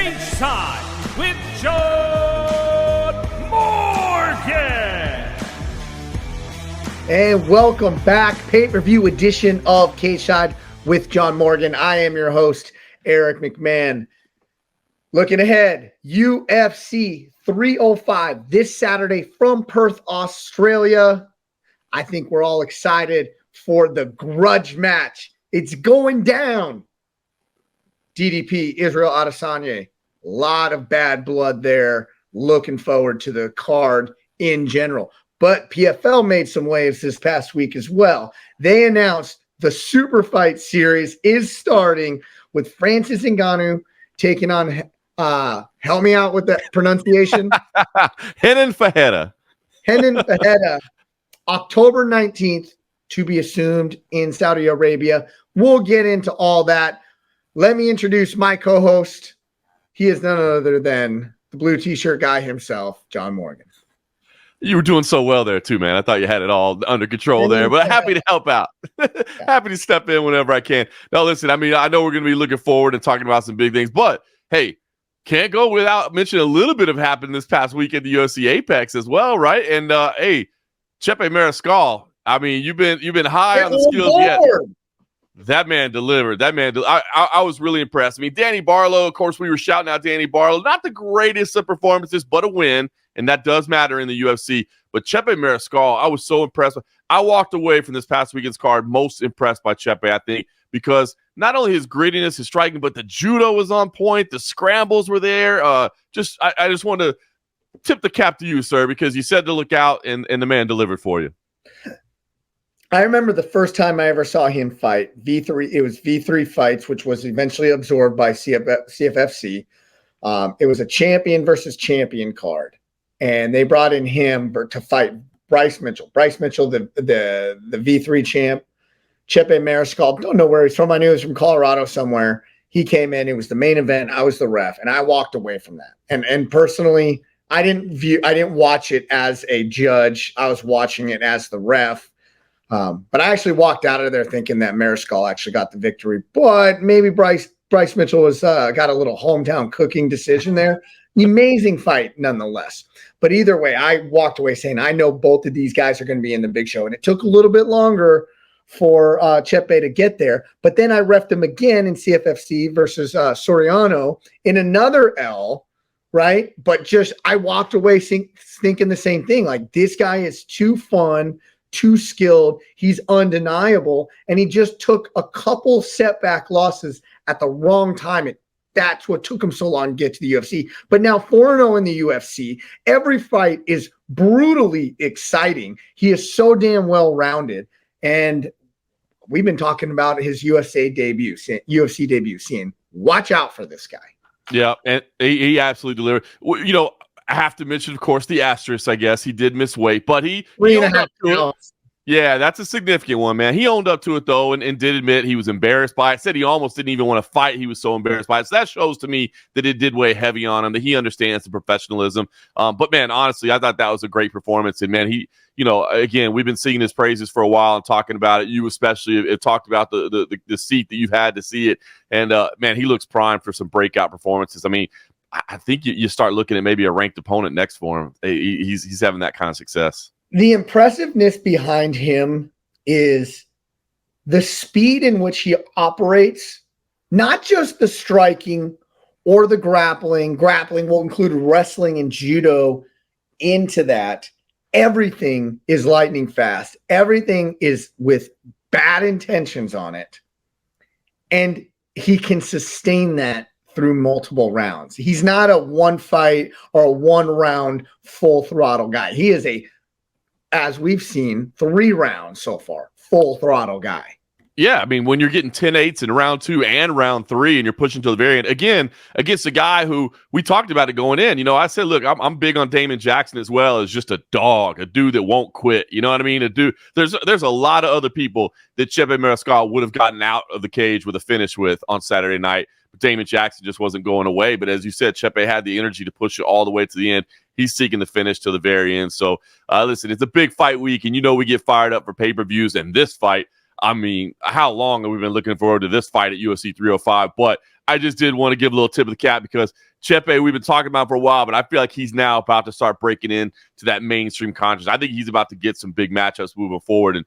Cageside with John Morgan. And welcome back, pay-per-view edition of Cageside with John Morgan. I am your host, Eric McMahon. Looking ahead, UFC 305 this Saturday from Perth, Australia. I think we're all excited for the grudge match. It's going down. DDP, Israel Adesanya. A lot of bad blood there. Looking forward to the card in general. But PFL made some waves this past week as well. They announced the Super Fight Series is starting with Francis Ngannou taking on, help me out with that pronunciation. Renan Ferreira. October 19th, to be assumed in Saudi Arabia. We'll get into all that. Let me introduce my co-host. He is none other than the blue t-shirt guy himself, John Morgan. You were doing so well there too, man. I thought you had it all under control there, but happy to help out. Happy to step in whenever I can. Now, listen, I mean, I know we're going to be looking forward and talking about some big things, but hey, can't go without mentioning a little bit of happened this past week at the UFC Apex as well, right? And hey, Chepe Mariscal, I mean, you've been high on the skills yet. That man delivered. I was really impressed. I mean, Danny Barlow, of course, we were shouting out Danny Barlow. Not the greatest of performances, but a win, and that does matter in the UFC. But Chepe Mariscal, I was so impressed. I walked away from this past weekend's card most impressed by Chepe, I think, because not only his grittiness, his striking, but the judo was on point. The scrambles were there. I just want to tip the cap to you, sir, because you said to look out, and the man delivered for you. I remember the first time I ever saw him fight, V3. It was V3 Fights, which was eventually absorbed by CFFC. It was a champion versus champion card, and they brought in him to fight Bryce Mitchell. Bryce Mitchell, the V3 champ. Chepe Mariscal, don't know where he's from. I knew he was from Colorado somewhere. He came in. It was the main event. I was the ref, and I walked away from that. And personally, I didn't watch it as a judge. I was watching it as the ref. But I actually walked out of there thinking that Mariscal actually got the victory. But maybe Bryce Mitchell was got a little hometown cooking decision there. Amazing fight nonetheless. But either way, I walked away saying I know both of these guys are going to be in the big show. And it took a little bit longer for Chepe to get there. But then I reffed him again in CFFC versus Soriano in another L, right? But just I walked away thinking the same thing. Like, this guy is too fun, too skilled. He's undeniable. And he just took a couple setback losses at the wrong time. That's what took him so long to get to the UFC. But now 4-0 in the UFC. Every fight is brutally exciting. He is so damn well-rounded. And we've been talking about his UFC debut, saying, watch out for this guy. Yeah, and he absolutely delivered. You know, I have to mention, of course, the asterisk, I guess. He did miss weight, but he owned up to it. Yeah, that's a significant one, man. He owned up to it, though, and did admit he was embarrassed by it. Said he almost didn't even want to fight. He was so embarrassed by it. So that shows to me that it did weigh heavy on him, that he understands the professionalism. But, man, honestly, I thought that was a great performance. And, man, he, you know, again, we've been singing his praises for a while and talking about it. You especially have talked about the seat that you've had to see it. And, man, he looks primed for some breakout performances. I mean, I think you start looking at maybe a ranked opponent next for him. He's having that kind of success. The impressiveness behind him is the speed in which he operates, not just the striking or the grappling. Grappling will include wrestling and judo into that. Everything is lightning fast. Everything is with bad intentions on it. And he can sustain that through multiple rounds. He's not a one fight or a one round full throttle guy. He is as we've seen, 3 rounds so far, full throttle guy. Yeah, I mean, when you're getting 10-8s in round 2 and round 3 and you're pushing to the very end, again, against a guy who we talked about it going in. You know, I said, look, I'm big on Damon Jackson as well as just a dog, a dude that won't quit. You know what I mean? A dude. There's a lot of other people that Chepe Mariscal would have gotten out of the cage with a finish with on Saturday night. But Damon Jackson just wasn't going away. But as you said, Chepe had the energy to push it all the way to the end. He's seeking the finish to the very end. So, listen, it's a big fight week, and you know we get fired up for pay-per-views. And this fight, I mean, how long have we been looking forward to this fight at UFC 305? But I just did want to give a little tip of the cap because Chepe, we've been talking about for a while, but I feel like he's now about to start breaking in to that mainstream consciousness. I think he's about to get some big matchups moving forward, and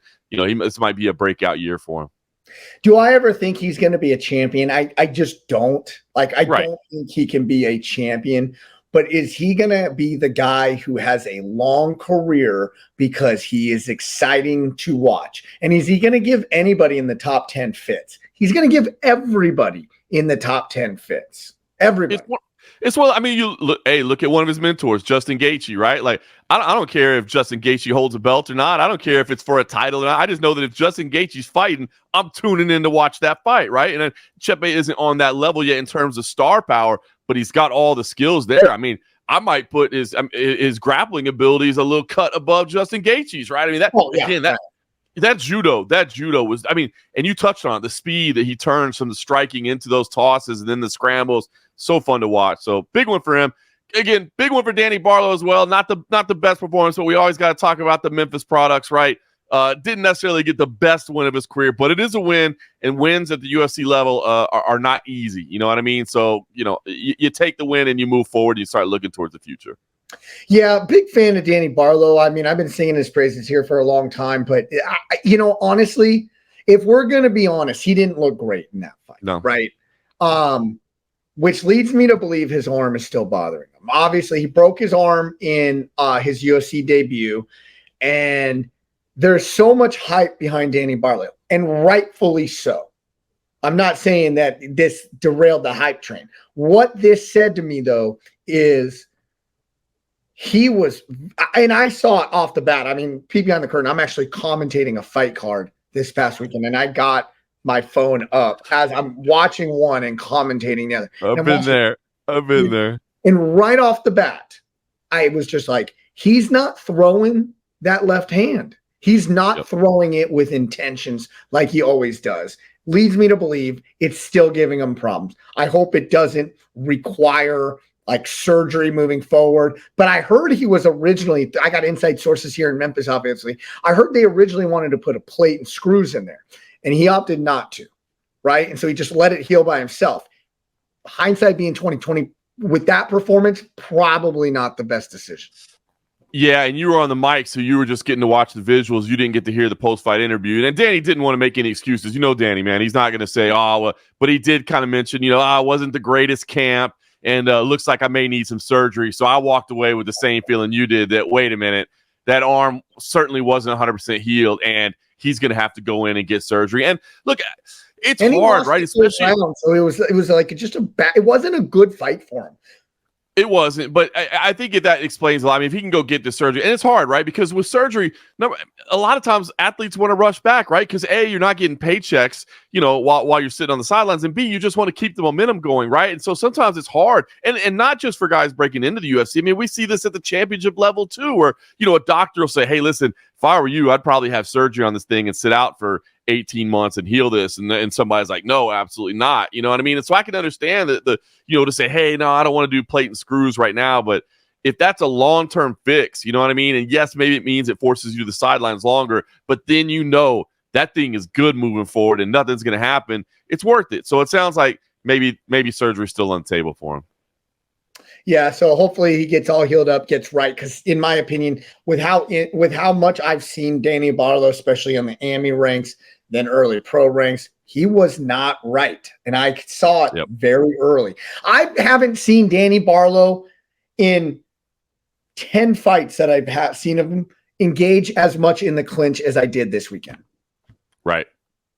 this might be a breakout year for him. Do I ever think he's going to be a champion? I just don't. Like, I don't think he can be a champion. But is he going to be the guy who has a long career because he is exciting to watch? And is he going to give anybody in the top 10 fits? He's going to give everybody in the top 10 fits. Everybody. It's well, I mean, look at one of his mentors, Justin Gaethje, right? Like, I don't care if Justin Gaethje holds a belt or not. I don't care if it's for a title or not. I just know that if Justin Gaethje's fighting, I'm tuning in to watch that fight, right? And then Chepe isn't on that level yet in terms of star power, but he's got all the skills there. I mean, I might put his grappling abilities a little cut above Justin Gaethje's, right? I mean, that judo was, I mean, and you touched on it, the speed that he turns from the striking into those tosses and then the scrambles. So fun to watch. So big one for him. Again, big one for Danny Barlow as well. Not the best performance, but we always got to talk about the Memphis products, right? Didn't necessarily get the best win of his career, but it is a win, and wins at the UFC level are not easy. You know what I mean? So, you take the win and you move forward. You start looking towards the future. Yeah, big fan of Danny Barlow. I mean, I've been singing his praises here for a long time, but, honestly, if we're going to be honest, he didn't look great in that fight. No. Right? Which leads me to believe his arm is still bothering him. Obviously, he broke his arm in his UFC debut, and there's so much hype behind Danny Barlow, and rightfully so. I'm not saying that this derailed the hype train. What this said to me, though, is he was, and I saw it off the bat. I mean, peek behind the curtain, I'm actually commentating a fight card this past weekend, and I got my phone up as I'm watching one and commentating the other. I've been there. And right off the bat, I was just like, he's not throwing that left hand. He's not throwing it with intentions like he always does. Leads me to believe it's still giving him problems. I hope it doesn't require like surgery moving forward. But I heard he was originally, I got inside sources here in Memphis, obviously. I heard they originally wanted to put a plate and screws in there, and he opted not to, right? And so he just let it heal by himself. Hindsight being 2020, with that performance, probably not the best decision. Yeah, and you were on the mic, so you were just getting to watch the visuals. You didn't get to hear the post-fight interview. And Danny didn't want to make any excuses. You know Danny, man. He's not going to say, but he did kind of mention, it wasn't the greatest camp, and looks like I may need some surgery. So I walked away with the same feeling you did, that, wait a minute, that arm certainly wasn't 100% healed, and he's going to have to go in and get surgery. And look, it's hard, right? Especially, so it was like just it wasn't a good fight for him. It wasn't, but I think that explains a lot. I mean, if he can go get the surgery, and it's hard, right? Because with surgery, a lot of times athletes want to rush back, right? Because A, you're not getting paychecks, while you're sitting on the sidelines, and B, you just want to keep the momentum going, right? And so sometimes it's hard, and not just for guys breaking into the UFC. I mean, we see this at the championship level too, where a doctor will say, "Hey, listen, if I were you, I'd probably have surgery on this thing and sit out for 18 months and heal this," and somebody's like, "No, absolutely not." You know what I mean? And so I can understand that to say, "Hey, no, I don't want to do plate and screws right now," but if that's a long-term fix, you know what I mean? And yes, maybe it means it forces you to the sidelines longer, but then that thing is good moving forward and nothing's going to happen. It's worth it. So it sounds like maybe surgery's still on the table for him. Yeah, so hopefully he gets all healed up, gets right. Because in my opinion, with how much I've seen Danny Barlow, especially on the AMI ranks, then early pro ranks, he was not right, and I saw it very early. I haven't seen Danny Barlow in 10 fights that I've seen of him engage as much in the clinch as I did this weekend. Right,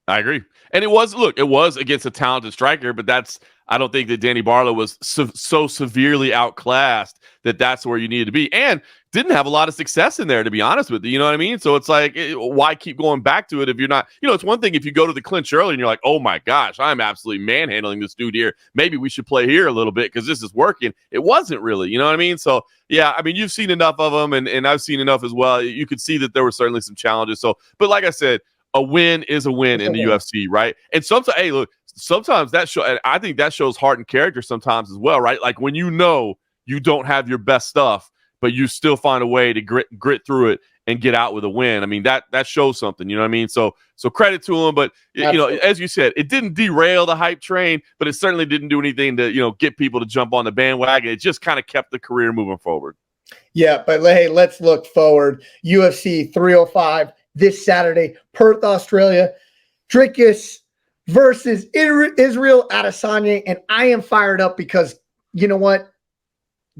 I agree. And it was against a talented striker, but I don't think that Danny Barlow was so severely outclassed that that's where you needed to be, and didn't have a lot of success in there, to be honest with you. You know what I mean? So it's like, why keep going back to it if you're not, it's one thing if you go to the clinch early and you're like, oh my gosh, I'm absolutely manhandling this dude here. Maybe we should play here a little bit because this is working. It wasn't really, you know what I mean? So yeah, I mean, you've seen enough of them, and I've seen enough as well. You could see that there were certainly some challenges. So, but like I said, a win is a win in the UFC, right? And sometimes, hey, look, sometimes I think that shows heart and character sometimes as well, right? Like when you don't have your best stuff, but you still find a way to grit through it and get out with a win. I mean, that shows something, you know what I mean? So credit to him, but you know, as you said, it didn't derail the hype train, but it certainly didn't do anything to, you know, get people to jump on the bandwagon. It just kind of kept the career moving forward. Yeah, but hey, let's look forward. UFC 305 this Saturday, Perth, Australia. Dricus versus Israel Adesanya, and I am fired up because you know what?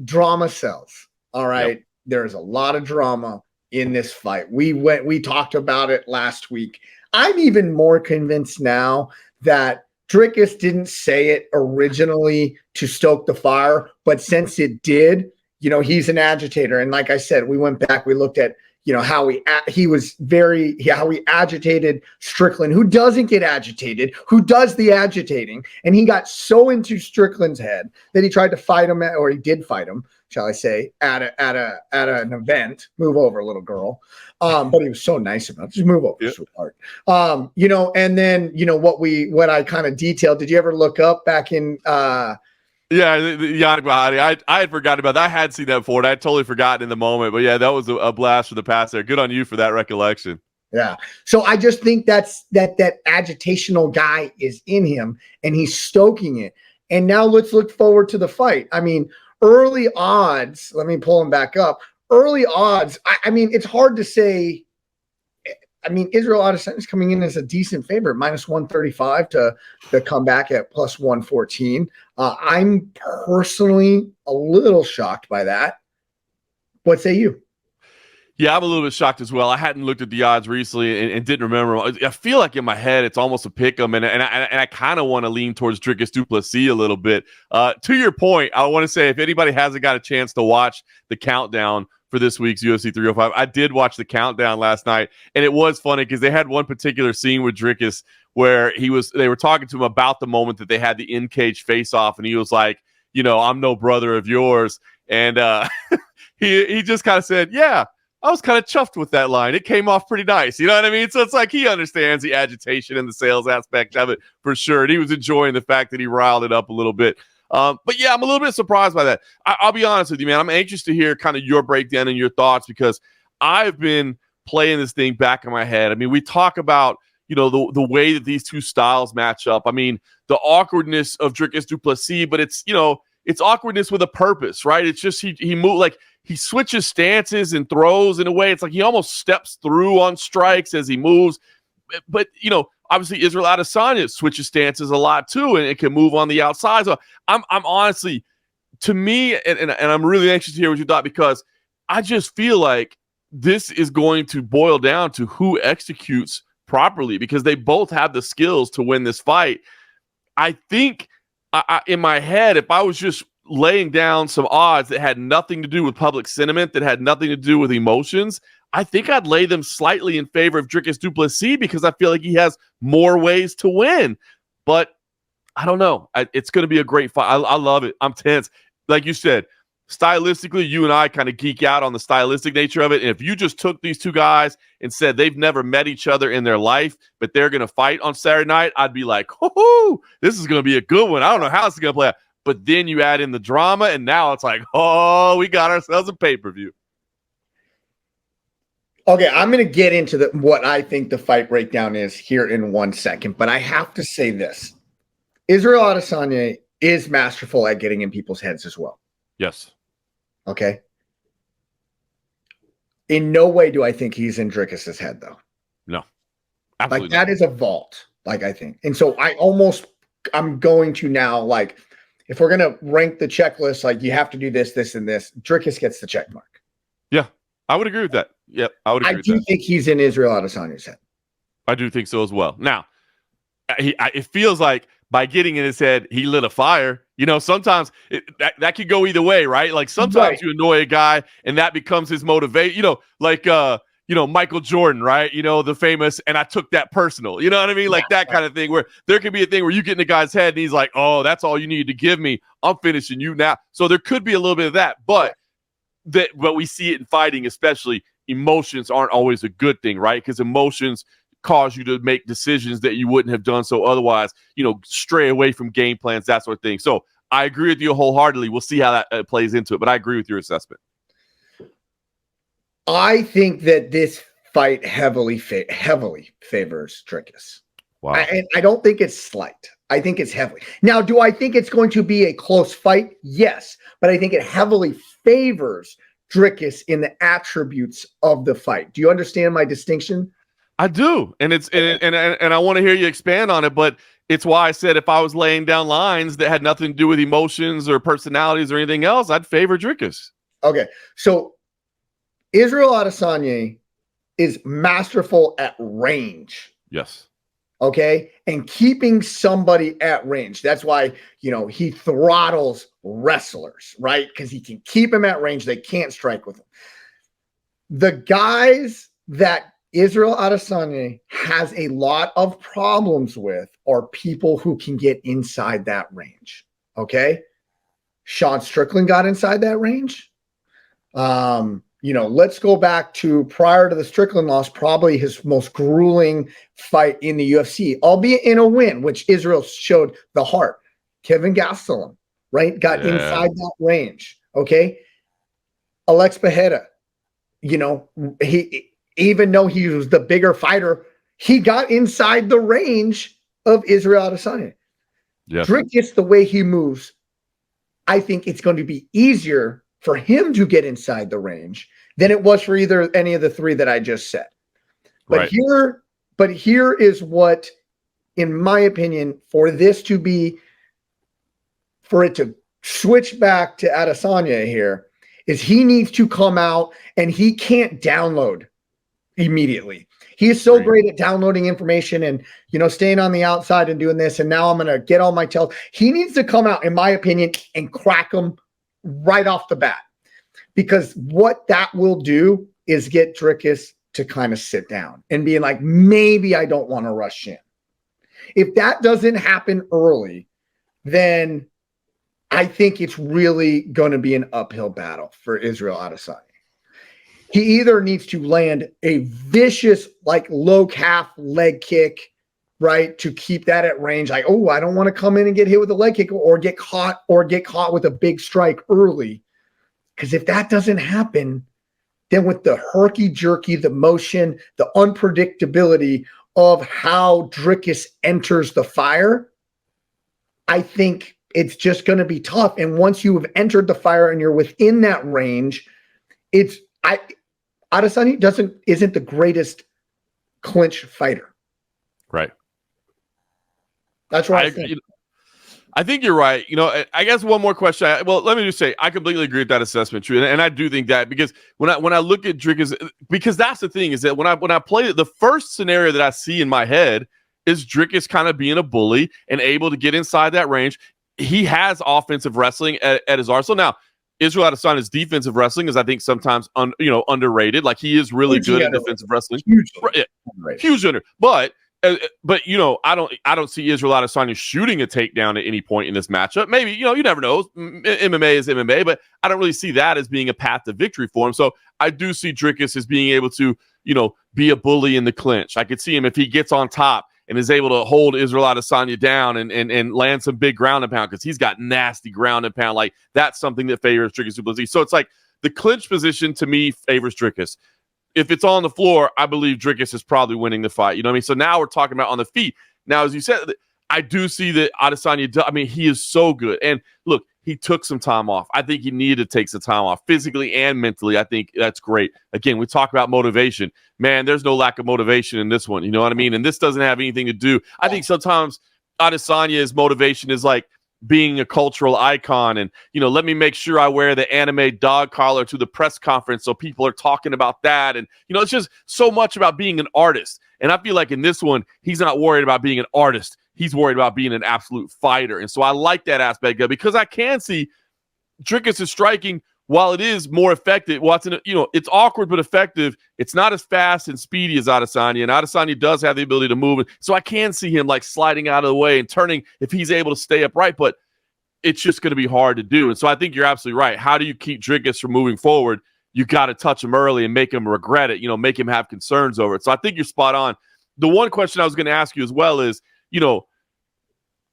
Drama sells. All right. Yep. There's a lot of drama in this fight. We talked about it last week. I'm even more convinced now that Dricus didn't say it originally to stoke the fire, but since it did, you know, he's an agitator. And like I said, we went back, we looked at, you know, how he agitated Strickland, who doesn't get agitated, who does the agitating. And he got so into Strickland's head that he tried to fight him, or he did fight him, shall I say, at an event. Move over, little girl. But he was so nice about it. Just move over, sweetheart. You know, and then, you know, what I kind of detailed. Did you ever look up back in Yeah, the Yannick Bahati. I had forgotten about that. I had seen that before, and I had totally forgotten in the moment. But yeah, that was a blast for the past there. Good on you for that recollection. Yeah. So I just think that agitational guy is in him, and he's stoking it. And now let's look forward to the fight. I mean, early odds. Let me pull him back up. Early odds. I mean, it's hard to say. I mean, Israel Adesanya is coming in as a decent favorite, -135 to come back at +114. I'm personally a little shocked by that. What say you? Yeah, I'm a little bit shocked as well. I hadn't looked at the odds recently and didn't remember. I feel like in my head it's almost a pick 'em, and I kind of want to lean towards Dricus Du Plessis a little bit. To your point, I want to say if anybody hasn't got a chance to watch the countdown for this week's UFC 305, I did watch the countdown last night, and it was funny because they had one particular scene with Dricus where they were talking to him about the moment that they had the in-cage face-off, and he was like, you know, I'm no brother of yours, and he just kind of said, yeah, I was kind of chuffed with that line. It came off pretty nice. You know what I mean? So it's like he understands the agitation and the sales aspect of it for sure, and he was enjoying the fact that he riled it up a little bit. But yeah, I'm a little bit surprised by that. I'll be honest with you, man. I'm anxious to hear kind of your breakdown and your thoughts because I've been playing this thing back in my head. I mean, we talk about, you know, the way that these two styles match up. I mean, the awkwardness of Dricus Du Plessis, but it's, you know, it's awkwardness with a purpose, right? It's just he moved, like he switches stances and throws in a way. It's like he almost steps through on strikes as he moves. But, you know, obviously Israel Adesanya switches stances a lot too, and it can move on the outside. So I'm honestly, to me, and I'm really anxious to hear what you thought, because I just feel like this is going to boil down to who executes properly, because they both have the skills to win this fight. I think in my head, if I was just laying down some odds that had nothing to do with public sentiment, that had nothing to do with emotions, I think I'd lay them slightly in favor of Dricus Du Plessis because I feel like he has more ways to win. But I don't know. It's going to be a great fight. I love it. I'm tense. Like you said, stylistically, you and I kind of geek out on the stylistic nature of it. And if you just took these two guys and said they've never met each other in their life, but they're going to fight on Saturday night, I'd be like, whoo, this is going to be a good one. I don't know how it's going to play out. But then you add in the drama, and now it's like, oh, we got ourselves a pay-per-view. Okay, I'm going to get into what I think the fight breakdown is here in 1 second, but I have to say this. Israel Adesanya is masterful at getting in people's heads as well. Yes. Okay? In no way do I think he's in Dricus's head, though. No. Absolutely like, that is a vault, like, I think. And so I'm going to now, like, if we're going to rank the checklist, like, you have to do this, this, and this, Dricus gets the check mark. Yeah, I would agree with that. Yep, I would agree with that. I do think he's in Israel Adesanya's head. I do think so as well. Now, it feels like by getting in his head, he lit a fire. You know, sometimes that could go either way, right? Like sometimes you annoy a guy and that becomes his motivation. You know, like Michael Jordan, right? You know, the famous, and I took that personal. You know what I mean? Like that kind of thing, where there could be a thing where you get in the guy's head and he's like, oh, that's all you need to give me. I'm finishing you now. So there could be a little bit of that, but we see it in fighting, especially. Emotions aren't always a good thing, right? Because emotions cause you to make decisions that you wouldn't have done so otherwise, you know, stray away from game plans, that sort of thing. So I agree with you wholeheartedly. We'll see how that plays into it, but I agree with your assessment. I think that this fight heavily favors Dricus. Wow. And I don't think it's slight. I think it's heavily. Now, do I think it's going to be a close fight? Yes, but I think it heavily favors Dricus in the attributes of the fight. Do you understand my distinction? I do, and I want to hear you expand on it, but it's why I said if I was laying down lines that had nothing to do with emotions or personalities or anything else, I'd favor Dricus. Okay, so Israel Adesanya is masterful at range. Yes. Okay, and keeping somebody at range. That's why, he throttles wrestlers, right? Because he can keep them at range. They can't strike with him. The guys that Israel Adesanya has a lot of problems with are people who can get inside that range. Okay. Sean Strickland got inside that range. Let's go back to prior to the Strickland loss, probably his most grueling fight in the UFC, albeit in a win, which Israel showed the heart. Kevin Gastelum, right? Got inside that range. Okay. Alex Pereira, even though he was the bigger fighter, he got inside the range of Israel Adesanya. Yes. Dricus, the way he moves, I think it's going to be easier for him to get inside the range than it was for either any of the three that I just said. But here is what, in my opinion, for it to switch back to Adesanya here, is he needs to come out and he can't download immediately. He is so great at downloading information and, staying on the outside and doing this. And now I'm going to get all my tells. He needs to come out, in my opinion, and crack them right off the bat, because what that will do is get Dricus to kind of sit down and being like, maybe I don't want to rush in. If that doesn't happen early, then I think it's really going to be an uphill battle for Israel Adesanya. He either needs to land a vicious, low calf leg kick, right, to keep that at range. I don't want to come in and get hit with a leg kick or get caught with a big strike early. Because if that doesn't happen, then with the herky-jerky, the motion, the unpredictability of how Dricus enters the fire, I think it's just going to be tough. And once you have entered the fire and you're within that range, Adesanya isn't the greatest clinch fighter. Right. That's right. I think you're right. I guess one more question. Let me just say, I completely agree with that assessment, True, and I do think that because when I look at Dricus, because that's the thing is that when I play it, the first scenario that I see in my head is Dricus kind of being a bully and able to get inside that range. He has offensive wrestling at his arsenal. Now, Israel Adesanya's defensive wrestling is, I think, sometimes underrated. Like, he is really good at defensive wrestling. Huge under. But I don't see Israel Adesanya shooting a takedown at any point in this matchup. Maybe, you never know. MMA is MMA, but I don't really see that as being a path to victory for him. So I do see Dricus as being able to, be a bully in the clinch. I could see him if he gets on top and is able to hold Israel Adesanya down and land some big ground and pound, because he's got nasty ground and pound. Like, that's something that favors Dricus Du Plessis. So it's like the clinch position to me favors Dricus. If it's on the floor, I believe Dricus is probably winning the fight. You know what I mean? So now we're talking about on the feet. Now, as you said, I do see that Adesanya, he is so good. And look, he took some time off. I think he needed to take some time off physically and mentally. I think that's great. Again, we talk about motivation. Man, there's no lack of motivation in this one. You know what I mean? And this doesn't have anything to do. I think sometimes Adesanya's motivation is like being a cultural icon and, let me make sure I wear the anime dog collar to the press conference so people are talking about that. And, it's just so much about being an artist. And I feel like in this one, he's not worried about being an artist. He's worried about being an absolute fighter. And so I like that aspect of it, because I can see Dricus is striking, while it is more effective. Well, it's awkward but effective. It's not as fast and speedy as Adesanya, and Adesanya does have the ability to move. So I can see him sliding out of the way and turning if he's able to stay upright, but it's just going to be hard to do. And so I think you're absolutely right. How do you keep Dricus from moving forward? You got to touch him early and make him regret it, make him have concerns over it. So I think you're spot on. The one question I was going to ask you as well is,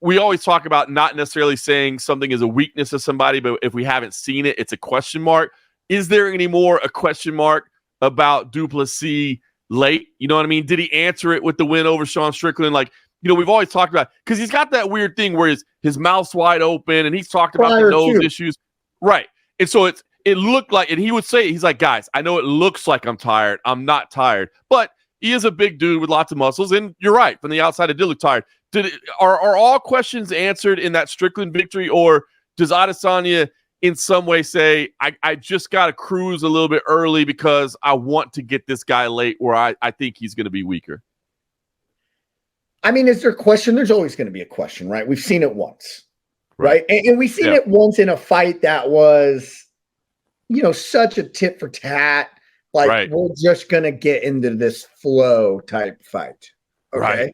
we always talk about not necessarily saying something is a weakness of somebody, but if we haven't seen it, it's a question mark. Is there any more a question mark about Du Plessis late? You know what I mean? Did he answer it with the win over Sean Strickland? Like, you know, we've always talked about, because he's got that weird thing where his mouth's wide open, and he's talked about the nose issues. Right. And so it looked like, and he would say, he's like, guys, I know it looks like I'm tired. I'm not tired. But he is a big dude with lots of muscles, and you're right. From the outside, it did look tired. Are all questions answered in that Strickland victory, or does Adesanya in some way say, I just got to cruise a little bit early because I want to get this guy late where I think he's going to be weaker? I mean, is there a question? There's always going to be a question, right? We've seen it once, right? And we've seen it once in a fight that was, you know, such a tit for tat. Like, we're just going to get into this flow type fight. Okay. Right.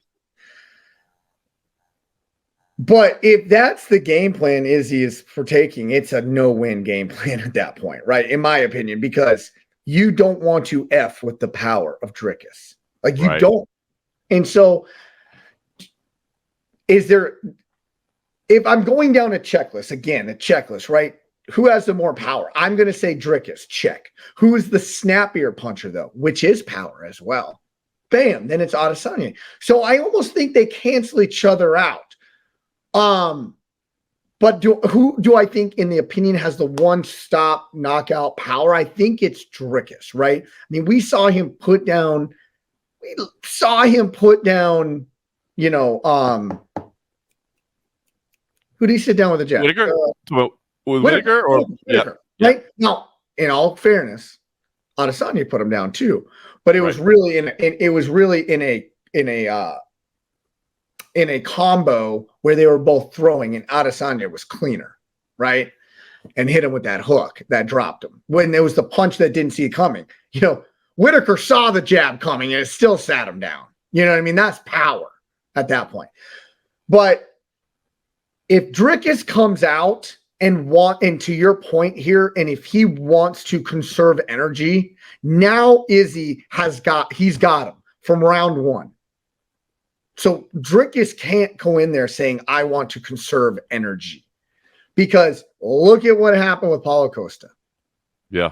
But if that's the game plan Izzy is partaking, it's a no-win game plan at that point, right? In my opinion, because you don't want to F with the power of Dricus. Like, you don't. And so, is there, if I'm going down a checklist, right? Who has the more power? I'm going to say Dricus, check. Who is the snappier puncher, though? Which is power as well. Bam, then it's Adesanya. So I almost think they cancel each other out. But who do I think, in the opinion, has the one-stop knockout power? I think it's Dricus, right? I mean, we saw him put down, you know, who did he sit down with the jab? Whitaker? Whitaker, or Whitaker, right? Now, in all fairness, Adesanya put him down too, but it was really in a combo where they were both throwing, and Adesanya was cleaner, right? And hit him with that hook that dropped him when there was the punch that didn't see it coming. You know, Whitaker saw the jab coming and it still sat him down. You know what I mean? That's power at that point. But if Dricus comes out and to your point here, and if he wants to conserve energy, now Izzy he's got him from round one. So Dricus can't go in there saying, I want to conserve energy, because look at what happened with Paulo Costa. Yeah.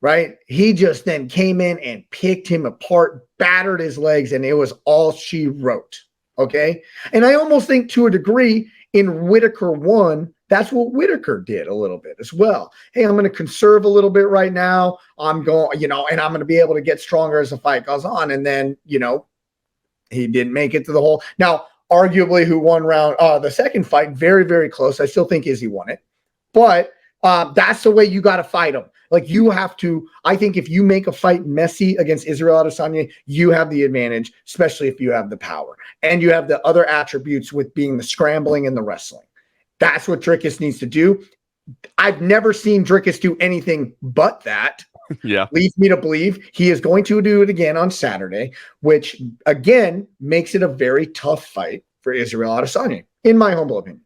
Right? He just then came in and picked him apart, battered his legs, and it was all she wrote. Okay. And I almost think, to a degree, in Whitaker 1, that's what Whitaker did a little bit as well. Hey, I'm going to conserve a little bit right now. I'm going, you know, and I'm going to be able to get stronger as the fight goes on. And then, you know, he didn't make it to the whole. Now, arguably, who won the second fight, very, very close. I still think Izzy won it. But that's the way you got to fight him. Like, you have to, I think if you make a fight messy against Israel Adesanya, you have the advantage, especially if you have the power. And you have the other attributes with being the scrambling and the wrestling. That's what Dricus needs to do. I've never seen Dricus do anything but that. Yeah. Leads me to believe he is going to do it again on Saturday, which, again, makes it a very tough fight for Israel Adesanya, in my humble opinion.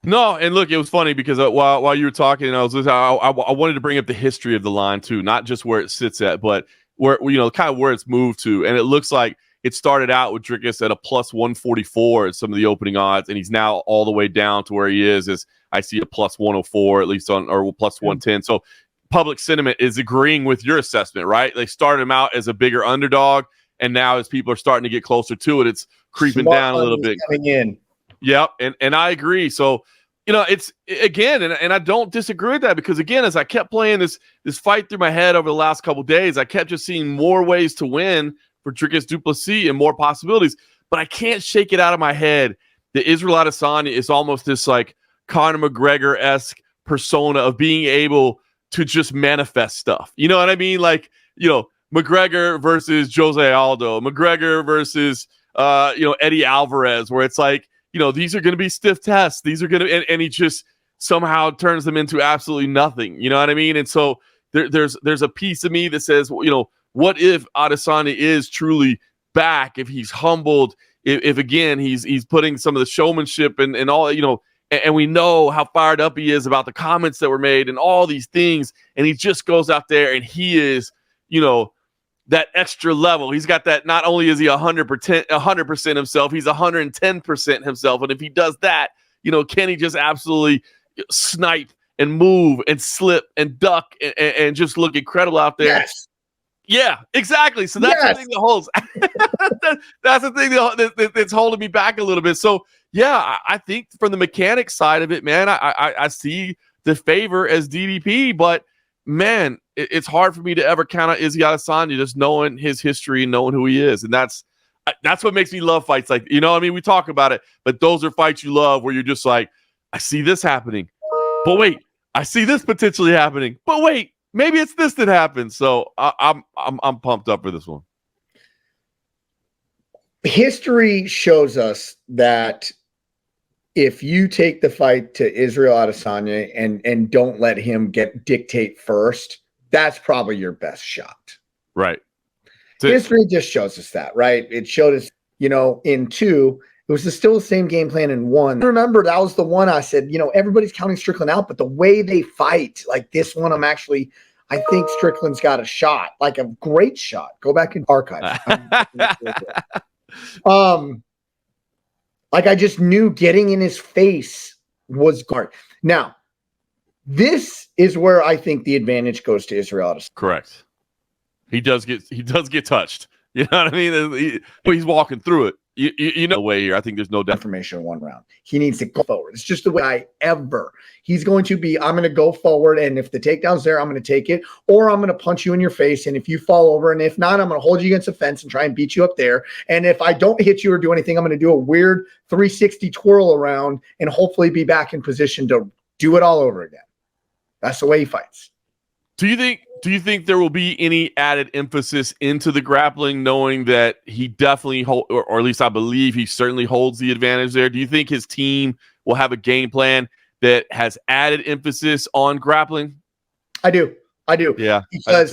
No, and look, it was funny because while you were talking, and I was listening, I wanted to bring up the history of the line too, not just where it sits at, but where, you know, kind of where it's moved to. And it looks like it started out with Dricus at a plus 144 at some of the opening odds, and he's now all the way down to where he is I see a plus 104, at least or plus 110. So public sentiment is agreeing with your assessment, right? They started him out as a bigger underdog, and now as people are starting to get closer to it, it's creeping down a little bit. Coming in. Yep, and I agree. So, you know, it's, again, and I don't disagree with that, because, again, as I kept playing this fight through my head over the last couple of days, I kept just seeing more ways to win for Dricus Du Plessis and more possibilities. But I can't shake it out of my head that Israel Adesanya is almost this, like, Conor McGregor-esque persona of being able to just manifest stuff. You know what I mean? Like, you know, McGregor versus Jose Aldo, McGregor versus, you know, Eddie Alvarez, where it's like, you know, these are going to be stiff tests. These are going to, and he just somehow turns them into absolutely nothing. You know what I mean? And so there's a piece of me that says, you know, what if Adesanya is truly back? If he's humbled, if again, he's putting some of the showmanship and all, you know, and we know how fired up he is about the comments that were made and all these things. And he just goes out there and he is, you know, that extra level. He's got that. Not only is he 100% himself, he's 110% himself. And if he does that, you know, can he just absolutely snipe and move and slip and duck and just look incredible out there? Yes. Yeah, exactly. So that's the thing that holds. That's the thing that's holding me back a little bit. So yeah, I think from the mechanics side of it, man, I see the favor as DDP, but man, it's hard for me to ever count out Israel Adesanya just knowing his history and knowing who he is, and that's what makes me love fights like, you know what I mean? We talk about it, but those are fights you love where you're just like, I see this happening, but wait, I see this potentially happening, but wait, maybe it's this that happens. So I'm pumped up for this one. History shows us that if you take the fight to Israel Adesanya and don't let him dictate first, that's probably your best shot. Right. History just shows us that, right? It showed us, in 2, it was still the same game plan in 1. Remember, that was the one I said, everybody's counting Strickland out, but the way they fight, like this one, I think Strickland's got a shot, like a great shot. Go back in archives. Like I just knew getting in his face was guard. Now, this is where I think the advantage goes to Israel Adesanya. Correct. He does get touched. You know what I mean? He's walking through it. You know the way here. I think there's no information in 1 round. He needs to go forward. It's just the way he's going to be, I'm going to go forward, and if the takedown's there, I'm going to take it, or I'm going to punch you in your face, and if you fall over, and if not, I'm going to hold you against the fence and try and beat you up there, and if I don't hit you or do anything, I'm going to do a weird 360 twirl around and hopefully be back in position to do it all over again. That's the way he fights. Do you think there will be any added emphasis into the grappling, knowing that he definitely or at least I believe he certainly holds the advantage there? Do you think his team will have a game plan that has added emphasis on grappling? I do. Yeah, because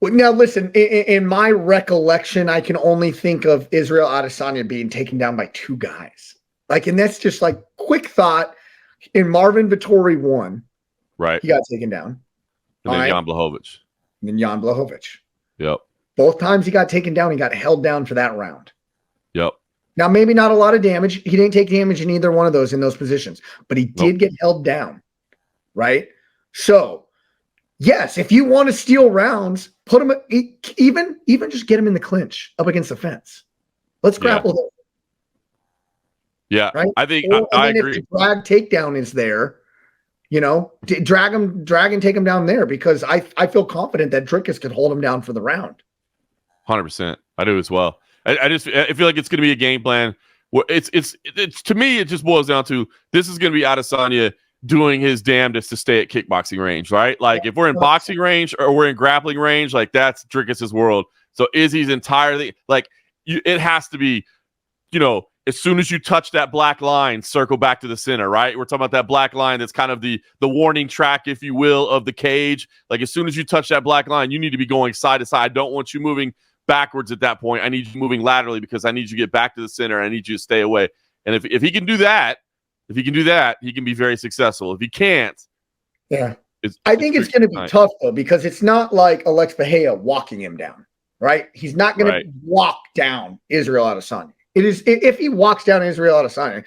now listen, in my recollection, I can only think of Israel Adesanya being taken down by 2 guys. And that's just like quick thought. In Marvin Vettori 1, right, he got taken down. And then Jan Blachowicz. Yep. Both times he got taken down, he got held down for that round. Yep. Now, maybe not a lot of damage. He didn't take damage in either one of those in those positions, but he did get held down, right? So, yes, if you want to steal rounds, put him even just get him in the clinch up against the fence. Let's grapple there. Yeah, right? I think I agree. If the drag takedown is there, drag and take him down there, because I feel confident that Dricus could hold him down for the round. 100%. I do as well. I feel like it's going to be a game plan. It's to me, it just boils down to this is going to be Adesanya doing his damnedest to stay at kickboxing range, right? Like if we're in boxing range or we're in grappling range, like that's Dricus's world. So Izzy's entirely it has to be, as soon as you touch that black line, circle back to the center, right? We're talking about that black line that's kind of the warning track, if you will, of the cage. Like as soon as you touch that black line, you need to be going side to side. I don't want you moving backwards at that point. I need you moving laterally because I need you to get back to the center. I need you to stay away. And if he can do that, he can be very successful. If he can't, I think it's going to be tough though, because it's not like Alex Bahia walking him down, right? He's not going to walk down Israel Adesanya. It is if he walks down Israel Adesanya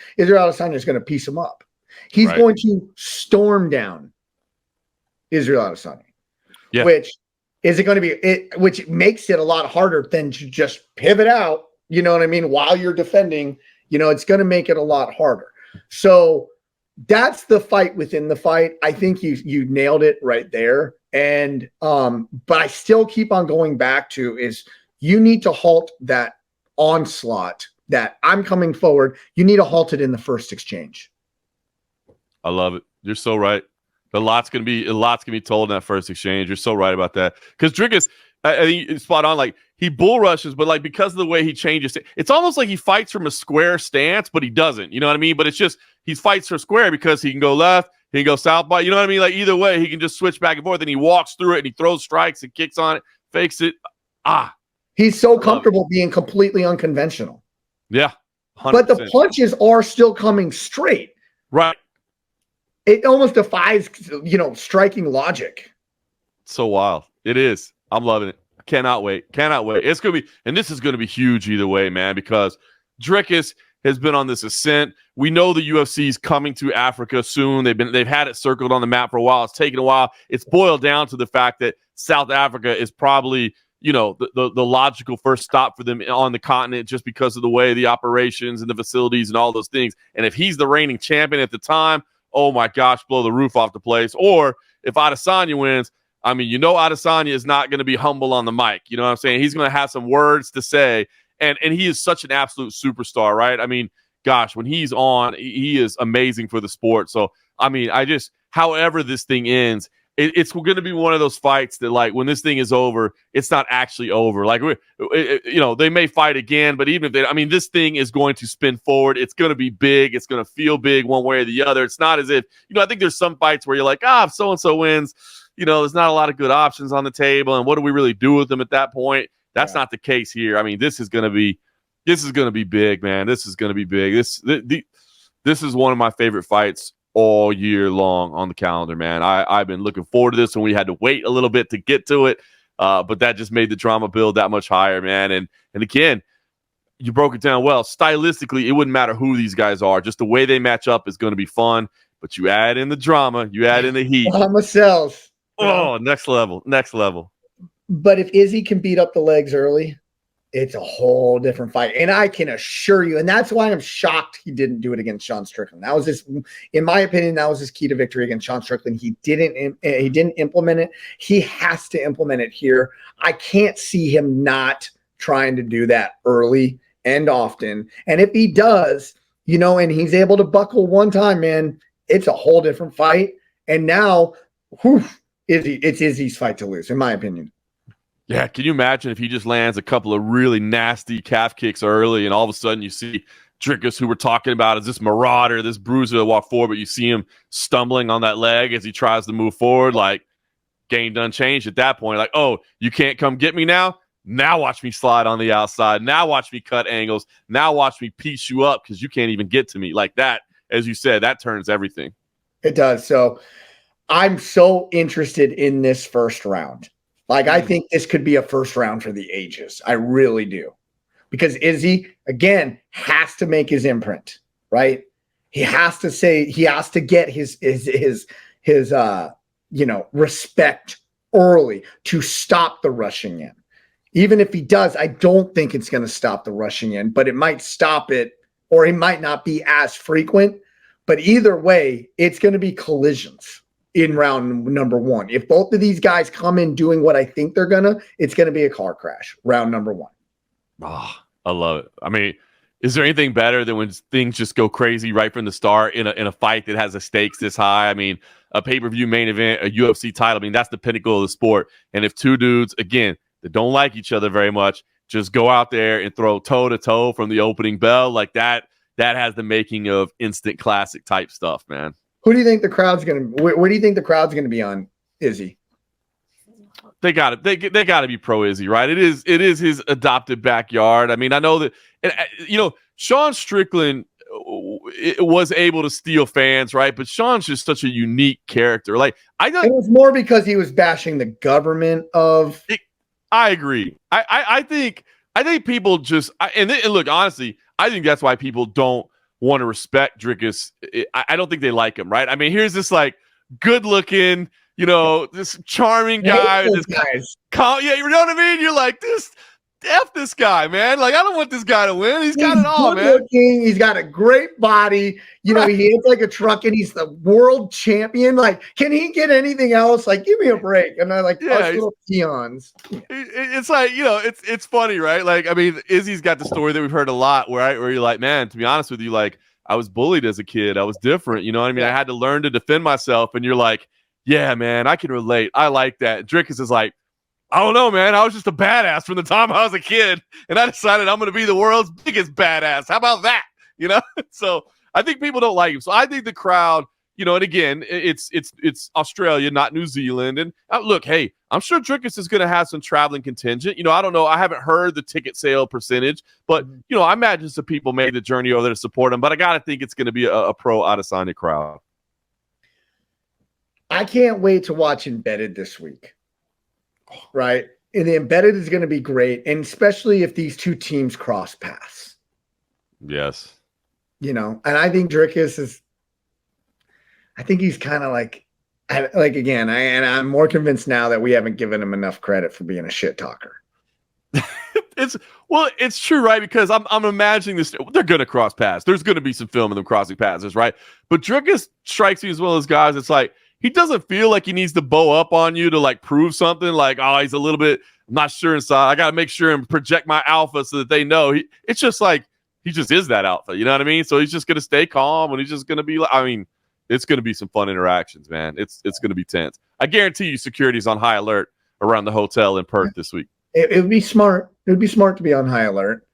is going to piece him up. He's going to storm down Israel Adesanya, which is it going to be which makes it a lot harder than to just pivot out. You know what I mean? While you're defending, it's going to make it a lot harder. So that's the fight within the fight. I think you nailed it right there. And but I still keep on going back to is you need to halt that onslaught. That I'm coming forward, you need to halt it in the first exchange. I love it. You're so right. A lot's gonna be told in that first exchange. You're so right about that. Because Dricus, I think it's spot on. Like he bull rushes, but like because of the way he changes, it's almost like he fights from a square stance, but he doesn't. You know what I mean? But it's just he fights for square because he can go left, he can go south by. You know what I mean? Like either way, he can just switch back and forth. And he walks through it and he throws strikes and kicks on it, fakes it. He's so comfortable being completely unconventional. Yeah. 100%. But the punches are still coming straight. Right. It almost defies, striking logic. So wild. It is. I'm loving it. Cannot wait. It's going to be, and this is going to be huge either way, man, because Dricus, has been on this ascent. We know the UFC is coming to Africa soon. They've had it circled on the map for a while. It's taken a while. It's boiled down to the fact that South Africa is probably, the logical first stop for them on the continent, just because of the way the operations and the facilities and all those things. And if he's the reigning champion at the time, oh my gosh, blow the roof off the place. Or if Adesanya wins, I mean, Adesanya is not going to be humble on the mic. You know what I'm saying? He's going to have some words to say. And he is such an absolute superstar, right? I mean, gosh, when he's on, he is amazing for the sport. So, I mean, however this thing ends, it's going to be one of those fights that, like, when this thing is over, it's not actually over. Like, they may fight again, but even if this thing is going to spin forward. It's going to be big. It's going to feel big one way or the other. It's not as if, I think there's some fights where you're like, if so-and-so wins, there's not a lot of good options on the table. And what do we really do with them at that point? That's not the case here. I mean, this is going to be big, man. This is going to be big. This is one of my favorite fights all year long on the calendar, man. I've been looking forward to this, and we had to wait a little bit to get to it. But that just made the drama build that much higher, man. And again, you broke it down well. Stylistically, it wouldn't matter who these guys are. Just the way they match up is going to be fun. But you add in the drama, you add in the heat. Drama sells. Oh, next level. But if Izzy can beat up the legs early, it's a whole different fight. And I can assure you, and that's why I'm shocked he didn't do it against Sean Strickland. That was in my opinion, that was his key to victory against Sean Strickland. He didn't implement it. He has to implement it here. I can't see him not trying to do that early and often. And if he does, and he's able to buckle one time, man, it's a whole different fight. And now, it's Izzy's fight to lose, in my opinion. Yeah, can you imagine if he just lands a couple of really nasty calf kicks early, and all of a sudden you see Dricus, who we're talking about, is this marauder, this bruiser that walked forward, but you see him stumbling on that leg as he tries to move forward. Like, game done changed at that point. Like, oh, you can't come get me now? Now watch me slide on the outside. Now watch me cut angles. Now watch me piece you up because you can't even get to me. Like that, as you said, that turns everything. It does. So I'm so interested in this first round. Like, I think this could be a first round for the ages. I really do. Because Izzy, again, has to make his imprint, right? He has to get his respect early to stop the rushing in. Even if he does, I don't think it's going to stop the rushing in, but it might stop it, or it might not be as frequent. But either way, it's going to be collisions in round number one. If both of these guys come in doing what I think they're gonna, it's gonna be a car crash. Round number one. Oh, I love it. I mean, is there anything better than when things just go crazy right from the start in a fight that has the stakes this high? I mean, a pay-per-view main event, a UFC title. I mean, that's the pinnacle of the sport. And if two dudes, again, that don't like each other very much, just go out there and throw toe to toe from the opening bell, like that has the making of instant classic type stuff, man. Who do you think the crowd's going to? Where do you think the crowd's going to be on Izzy? They got it. They got to be pro Izzy, right? It is his adopted backyard. I mean, I know that, and Sean Strickland was able to steal fans, right? But Sean's just such a unique character. Like, it was more because he was bashing the government of. I agree. I think people just and look, honestly, I think that's why people don't want to respect Dricus. I don't think they like him, right? I mean, here's this like good-looking, this charming guy. You know what I mean? You're like, F this guy, man. Like, I don't want this guy to win. He's got it all, man. He's got a great body. He hits like a truck, and he's the world champion. Like, can he get anything else? Like, give me a break. And I like us little peons. It's like, it's funny, right? Like, I mean, Izzy's got the story that we've heard a lot, where you're like, man, to be honest with you, like, I was bullied as a kid. I was different. You know what I mean? I had to learn to defend myself. And you're like, yeah, man, I can relate. I like that. Dricus is like, I don't know, man. I was just a badass from the time I was a kid, and I decided I'm going to be the world's biggest badass. How about that? So I think people don't like him. So I think the crowd, and again, it's Australia, not New Zealand. And look, hey, I'm sure Dricus is going to have some traveling contingent. I don't know. I haven't heard the ticket sale percentage, but I imagine some people made the journey over there to support him. But I got to think it's going to be a pro Adesanya crowd. I can't wait to watch Embedded this week. Right. And the Embedded is going to be great. And especially if these two teams cross paths. Yes. And I think Dricus is. I think he's kind of again. I'm more convinced now that we haven't given him enough credit for being a shit talker. It's true, right? Because I'm imagining this. They're going to cross paths. There's going to be some film of them crossing paths, right? But Dricus strikes me as one of those guys. It's like he doesn't feel like he needs to bow up on you to like prove something. Like, oh, he's a little bit. I'm not sure inside. I got to make sure and project my alpha so that they know. It's just like he just is that alpha. You know what I mean? So he's just going to stay calm and he's just going to be like. I mean, it's going to be some fun interactions, man. It's going to be tense. I guarantee you, security's on high alert around the hotel in Perth this week. It would be smart. It would be smart to be on high alert.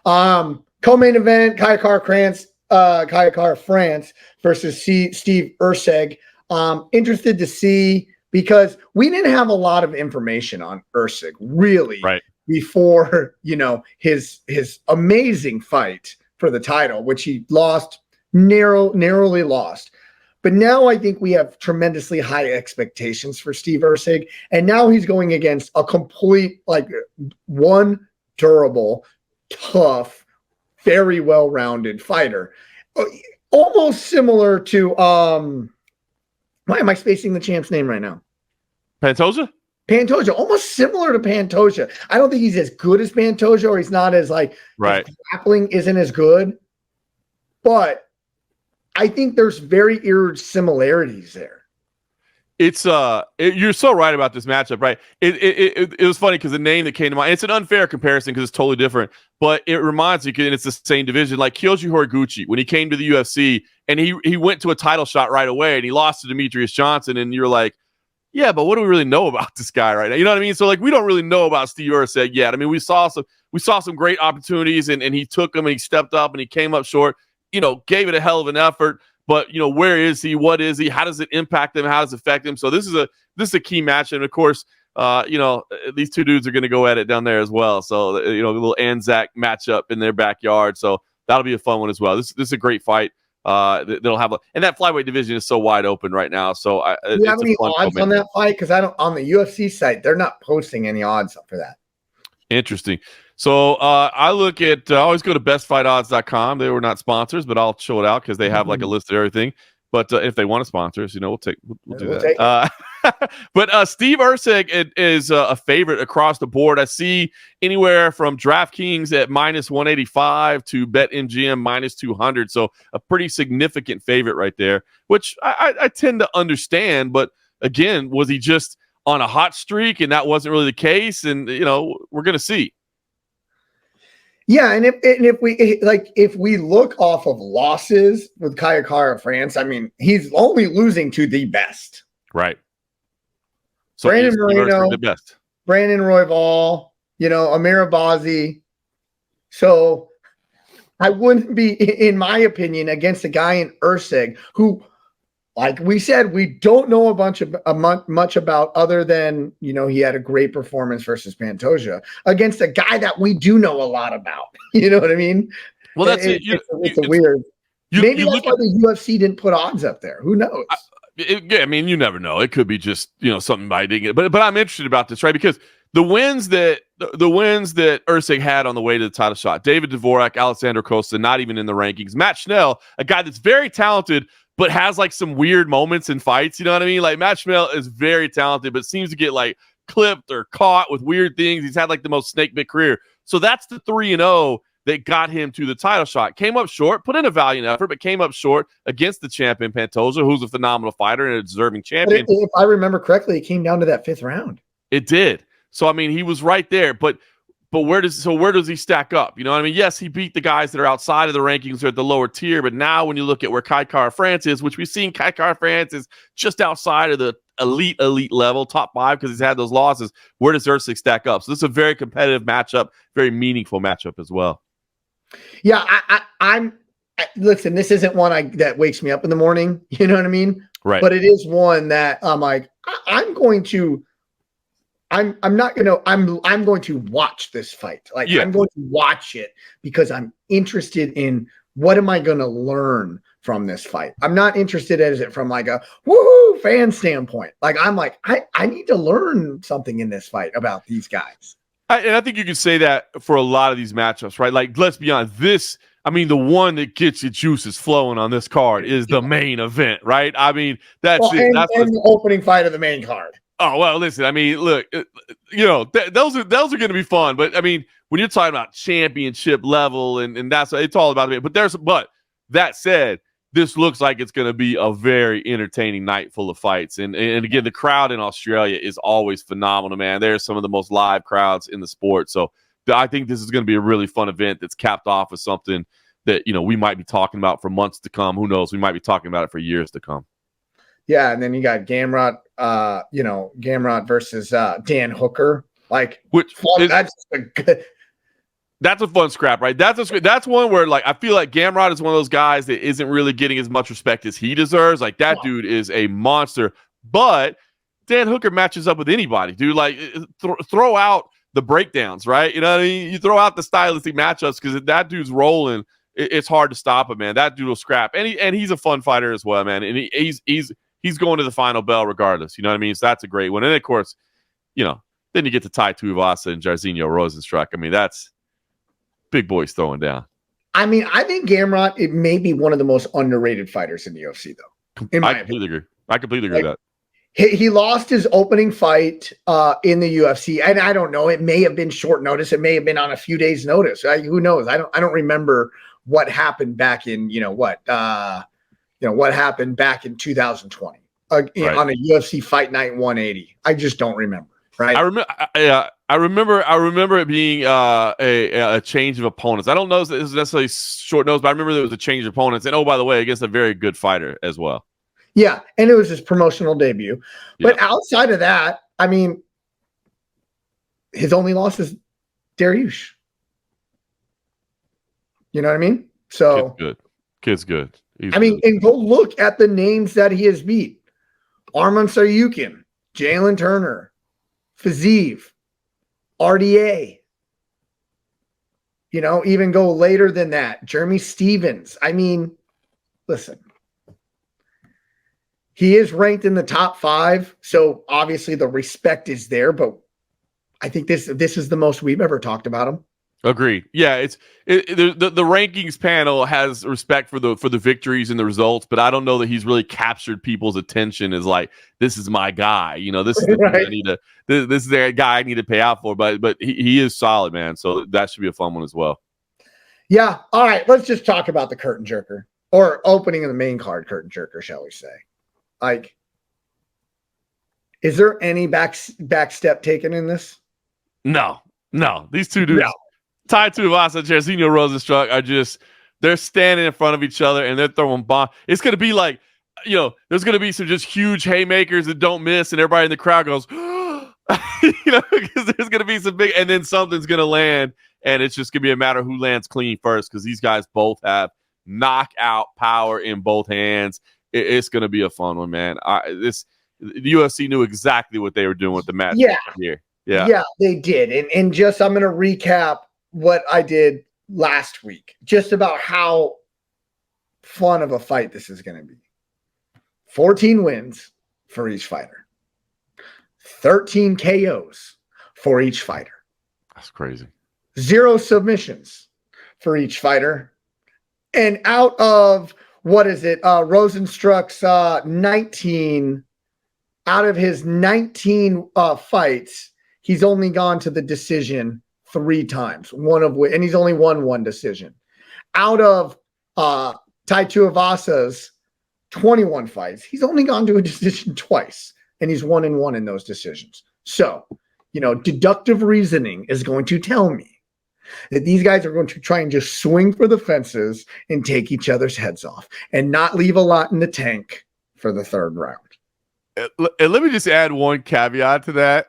Co-main event: Kayakar France versus Steve Erceg. Interested to see because we didn't have a lot of information on Erceg really before his amazing fight for the title, which he lost narrowly lost. But now I think we have tremendously high expectations for Steve Erceg. And now he's going against a complete, one durable, tough, very well-rounded fighter. Almost similar to, why am I spacing the champ's name right now? Pantoja, almost similar to Pantoja. I don't think he's as good as Pantoja, or he's not as his grappling isn't as good. But I think there's very eerie similarities there. It's you're so right about this matchup, right? It was funny because the name that came to mind. It's an unfair comparison because it's totally different, but it reminds you, and it's the same division. Like Kyoji Horiguchi when he came to the UFC and he went to a title shot right away and he lost to Demetrius Johnson, and you're like, yeah, but what do we really know about this guy right now? You know what I mean? So we don't really know about Steve Erceg yet. I mean, we saw some great opportunities and he took them and he stepped up and he came up short. Gave it a hell of an effort, but where is he? What is he? How does it impact him? How does it affect him? So this is a key match, and of course, these two dudes are going to go at it down there as well. So the little Anzac matchup in their backyard. So that'll be a fun one as well. This is a great fight. They'll have, and that flyweight division is so wide open right now. So do you have any odds on that fight? Because on the UFC site, they're not posting any odds for that. Interesting. So I look at I always go to bestfightodds.com. They were not sponsors, but I'll show it out because they have a list of everything. But if they want to sponsor us, we'll do that. But Steve Erceg is a favorite across the board. I see anywhere from DraftKings at -185 to BetMGM -200. So a pretty significant favorite right there, which I tend to understand. But again, was he just on a hot streak and that wasn't really the case? And, we're going to see. Yeah, and if we look off of losses with Kayakar France, I mean, he's only losing to the best. Right. So Brandon Moreno, the best. Brandon Royval, Amir Abazi. So I wouldn't be, in my opinion, against a guy in Erceg who, like we said, we don't know much about other than, he had a great performance versus Pantoja against a guy that we do know a lot about. You know what I mean? Well, that's it. It's weird. Maybe that's why the UFC didn't put odds up there. Who knows? I mean, you never know. It could be just, something I didn't get. But I'm interested about this, right? Because the wins that Erceg had on the way to the title shot, David Dvorak, Alexander Costa, not even in the rankings. Matt Schnell, a guy that's very talented, but has some weird moments in fights. You know what I mean? Matt Schnell is very talented, but seems to get clipped or caught with weird things. He's had the most snake bit career. So that's the 3-0 that got him to the title shot. Came up short, put in a valiant effort, but came up short against the champion Pantoja, who's a phenomenal fighter and a deserving champion. If I remember correctly, it came down to that 5th round. It did. So I mean, he was right there, but where does he stack up? You know what I mean? Yes, he beat the guys that are outside of the rankings or at the lower tier, but now when you look at where Kayakar France is, which we've seen Kayakar France is just outside of the elite level, top 5, because he's had those losses. Where does Erceg stack up? So this is a very competitive matchup, very meaningful matchup as well. Yeah, listen, this isn't one that wakes me up in the morning. You know what I mean? Right. But it is one that I'm going to watch this fight. I'm going to watch it because I'm interested in what am I going to learn from this fight. I'm not interested as it from a woohoo fan standpoint. I need to learn something in this fight about these guys. And I think you could say that for a lot of these matchups, right? Let's be honest, this I mean, the one that gets your juices flowing on this card is the main event, right? I mean, that's it. And, that's the opening fight of the main card. Oh, well, listen, I mean, look, those are going to be fun. But I mean, when you're talking about championship level and that's it's all about it. But that said, this looks like it's going to be a very entertaining night full of fights. And again, the crowd in Australia is always phenomenal, man. They're some of the most live crowds in the sport. So I think this is going to be a really fun event that's capped off with something that, we might be talking about for months to come. Who knows? We might be talking about it for years to come. Yeah. And then you got Gamrot, Gamrot versus Dan Hooker. That's a fun scrap, right? That's one where I feel like Gamrot is one of those guys that isn't really getting as much respect as he deserves. Like that dude is a monster, but Dan Hooker matches up with anybody, dude. Like throw out the breakdowns, right? You know what I mean? You throw out the stylistic matchups because if that dude's rolling, it's hard to stop him, man. That dude will scrap, and he's a fun fighter as well, man. And he's going to the final bell regardless. You know what I mean? So that's a great one. And of course, then you get to Tuivasa and Jairzinho Rozenstruik. I mean, that's big boys throwing down. I mean, I think Gamrot, it may be one of the most underrated fighters in the UFC, though. I completely agree with that. He lost his opening fight in the UFC, and I don't know. It may have been short notice. It may have been on a few days' notice. Who knows? I don't remember what happened back in what happened back in 2020 on a UFC Fight Night 180. I just don't remember. Right. I remember it being a change of opponents. I don't know if it was necessarily short notice, but I remember there was a change of opponents. And by the way, against a very good fighter as well. Yeah, and it was his promotional debut. But outside of that, I mean, his only loss is Dariush. You know what I mean? So Kid's good. And go look at the names that he has beat: Arman Saryukin, Jalen Turner, Fiziev, RDA. Even go later than that, Jeremy Stevens. I mean, listen. He is ranked in the top 5, so obviously the respect is there. But I think this is the most we've ever talked about him. Agreed. Yeah, the rankings panel has respect for the victories and the results, but I don't know that he's really captured people's attention as like, this is my guy. This is the this is the guy I need to pay out for. But he is solid, man. So that should be a fun one as well. Yeah. All right. Let's just talk about the curtain jerker, or opening of the main card curtain jerker, shall we say? Like, is there any back step taken in this? No. These two dudes, Tai Tuivasa and Jairzinho Rozenstruik, are they're standing in front of each other and they're throwing bombs. It's going to be like, there's going to be some just huge haymakers that don't miss, and everybody in the crowd goes, because there's going to be some big, and then something's going to land, and it's just going to be a matter of who lands clean first, because these guys both have knockout power in both hands. It's going to be a fun one, man. The UFC knew exactly what they were doing with the match here. Yeah, they did. And just, I'm going to recap what I did last week, just about how fun of a fight this is going to be. 14 wins for each fighter. 13 KOs for each fighter. That's crazy. 0 submissions for each fighter. And out of, Rozenstruik's 19, out of his 19 fights, he's only gone to the decision 3 times, one of which, and he's only won 1 decision. Out of Tai Tuivasa's 21 fights, he's only gone to a decision twice, and he's 1-1 in those decisions. So, deductive reasoning is going to tell me that these guys are going to try and just swing for the fences and take each other's heads off and not leave a lot in the tank for the 3rd round. And let me just add one caveat to that.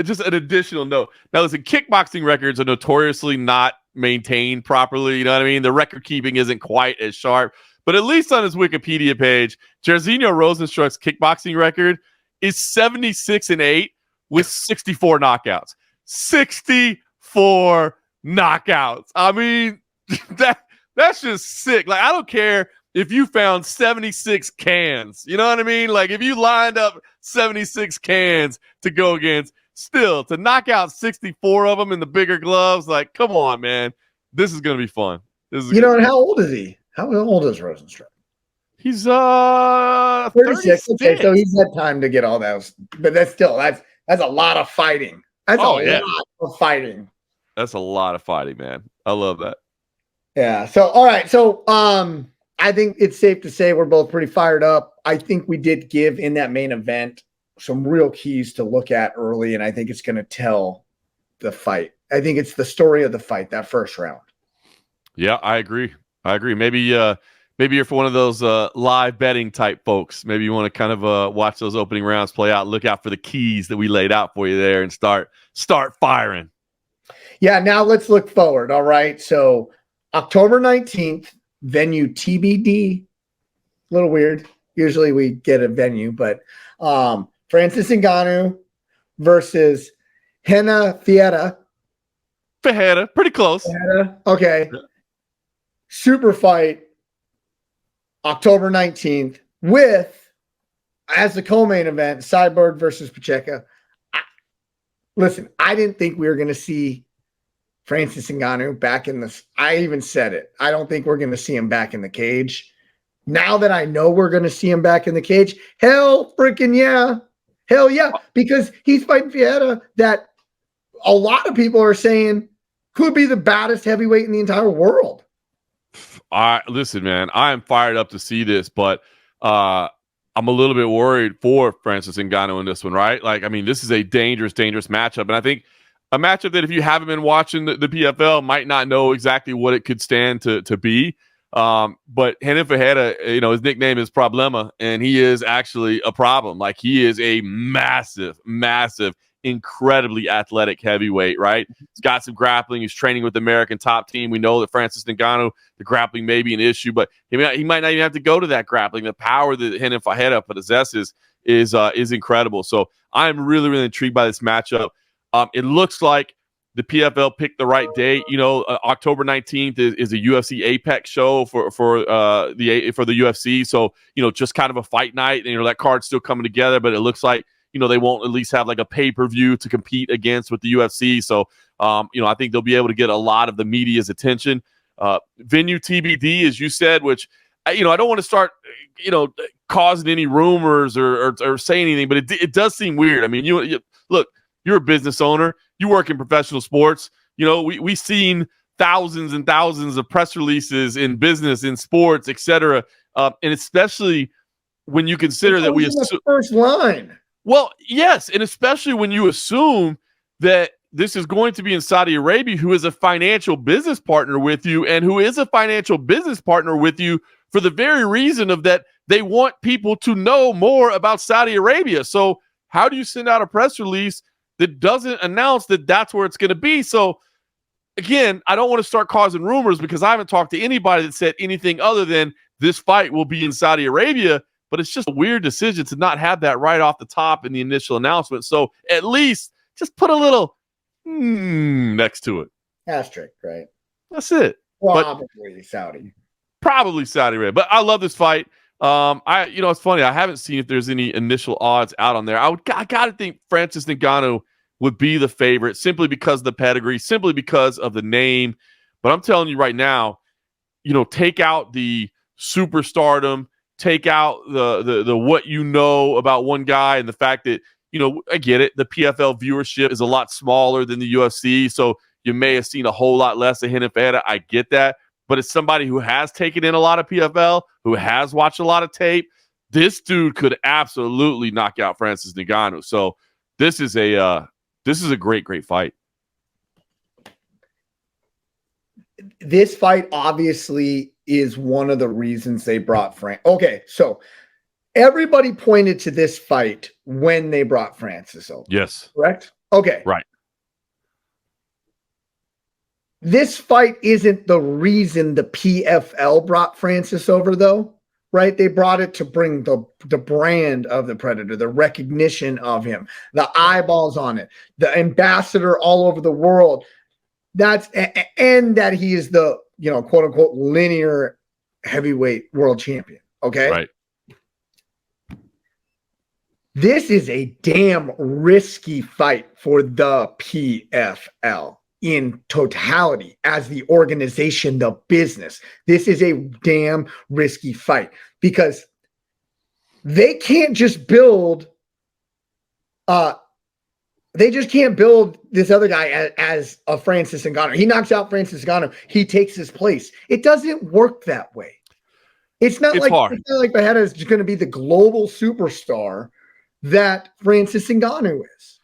Just an additional note. Now, listen, kickboxing records are notoriously not maintained properly. You know what I mean? The record keeping isn't quite as sharp. But at least on his Wikipedia page, Jairzinho Rozenstruik's kickboxing record is 76-8 with 64 knockouts. 64 knockouts. I mean, that's just sick. Like, I don't care if you found 76 cans. You know what I mean? Like, if you lined up 76 cans to go against, still, to knock out 64 of them in the bigger gloves, like, come on, man. This is going to be fun. And how old is he? How old is Rozenstruik? He's 36. Okay, so he's had time to get all those. But that's a lot of fighting. That's a lot of fighting. That's a lot of fighting, man. I love that. Yeah. So, all right. So, I think it's safe to say we're both pretty fired up. I think we did give in that main event some real keys to look at early, and I think it's going to tell the fight. I think it's the story of the fight, that first round. Yeah, I agree. Maybe you're for one of those live betting type folks. Maybe you want to kind of watch those opening rounds play out. Look out for the keys that we laid out for you there and start firing. Yeah, now let's look forward. All right. So October 19th, venue TBD. A little weird. Usually we get a venue, but Francis Ngannou versus Renan Ferreira. Pretty close. Ferreira. Okay. Super fight. October 19th with, as the co-main event, Cyborg versus Pacheco. Listen, I didn't think we were going to see Francis Ngannou back in this. I even said it. I don't think we're going to see him back in the cage. Now that I know we're going to see him back in the cage, hell freaking yeah. Hell yeah. Because he's fighting Ferreira that a lot of people are saying could be the baddest heavyweight in the entire world. Listen, man, I am fired up to see this, but I'm a little bit worried for Francis Ngannou in this one, right? Like, I mean, this is a dangerous matchup. And I think a matchup that if you haven't been watching the PFL might not know exactly what it could stand to be. But Renan Ferreira, his nickname is Problema, and he is actually a problem. Like, he is a massive, incredibly athletic heavyweight, right? He's got some grappling. He's training with the American top team. We know that Francis Ngannou, the grappling may be an issue, but he might not even have to go to that grappling. The power that Renan Ferreira possesses is incredible. So I'm really, really intrigued by this matchup. It looks like the PFL picked the right date. October 19th is a UFC Apex show for the UFC. So, just kind of a fight night, and that card's still coming together, but it looks like they won't at least have like a pay-per-view to compete against with the UFC. So, I think they'll be able to get a lot of the media's attention. Venue TBD, as you said, which, I don't want to start, causing any rumors or say anything, but it does seem weird. I mean, you look, you're a business owner. You work in professional sports. We've seen thousands and thousands of press releases in business, in sports, etc. And especially when you consider that we assume first line. Well, yes, and especially when you assume that this is going to be in Saudi Arabia, who is a financial business partner with you, and who is a financial business partner with you for the very reason of that they want people to know more about Saudi Arabia. So how do you send out a press release that doesn't announce that that's where it's going to be? So again, I don't want to start causing rumors because I haven't talked to anybody that said anything other than this fight will be in Saudi Arabia. But it's just a weird decision to not have that right off the top in the initial announcement. So at least just put a little next to it. Asterisk, right? That's it. Probably Saudi Arabia. But I love this fight. It's funny. I haven't seen if there's any initial odds out on there. I got to think Francis Ngannou would be the favorite simply because of the pedigree, simply because of the name. But I'm telling you right now, take out the superstardom, take out the what about one guy, and the fact that, I get it. The PFL viewership is a lot smaller than the UFC, so you may have seen a whole lot less of Renan Ferreira. I get that. But as somebody who has taken in a lot of PFL, who has watched a lot of tape, this dude could absolutely knock out Francis Ngannou. So this is a great fight. This fight obviously is one of the reasons they brought Okay, so everybody pointed to this fight when they brought Francis over. Yes. Correct? Okay. Right. This fight isn't the reason the PFL brought Francis over, though, right? They brought it to bring the brand of the Predator, the recognition of him, the eyeballs on it, the ambassador all over the world. And that he is the, quote unquote, linear heavyweight world champion. Okay. Right. This is a damn risky fight for the PFL. in totality as the organization, the business. This is a damn risky fight because they can't just build they just can't build this other guy as a Francis Ngannou. He knocks out Francis Ngannou. He takes his place. It doesn't work that way. It's not like Ferreira is going to be the global superstar that Francis Ngannou is.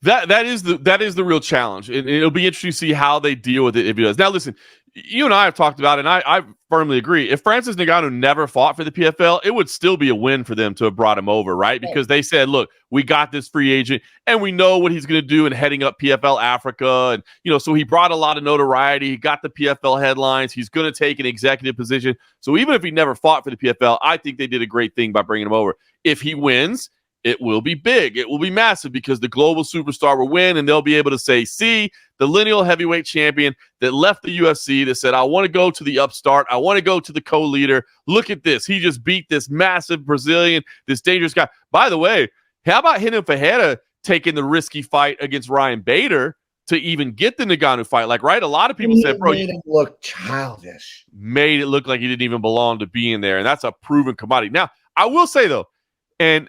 That is the real challenge. It'll be interesting to see how they deal with it if he does. Now, listen, you and I have talked about it, and I firmly agree. If Francis Ngannou never fought for the PFL, it would still be a win for them to have brought him over, right? Because they said, look, we got this free agent, and we know what he's going to do in heading up PFL Africa. And, so he brought a lot of notoriety. He got the PFL headlines. He's going to take an executive position. So even if he never fought for the PFL, I think they did a great thing by bringing him over. If he wins, it will be big. It will be massive because the global superstar will win, and they'll be able to say, see, the lineal heavyweight champion that left the UFC that said, I want to go to the upstart. I want to go to the co-leader. Look at this. He just beat this massive Brazilian, this dangerous guy. By the way, how about Renan Ferreira taking the risky fight against Ryan Bader to even get the Ngannou fight? Like, right? A lot of people said, bro, made him look childish. Made it look like he didn't even belong to be in there. And that's a proven commodity. Now, I will say, though, and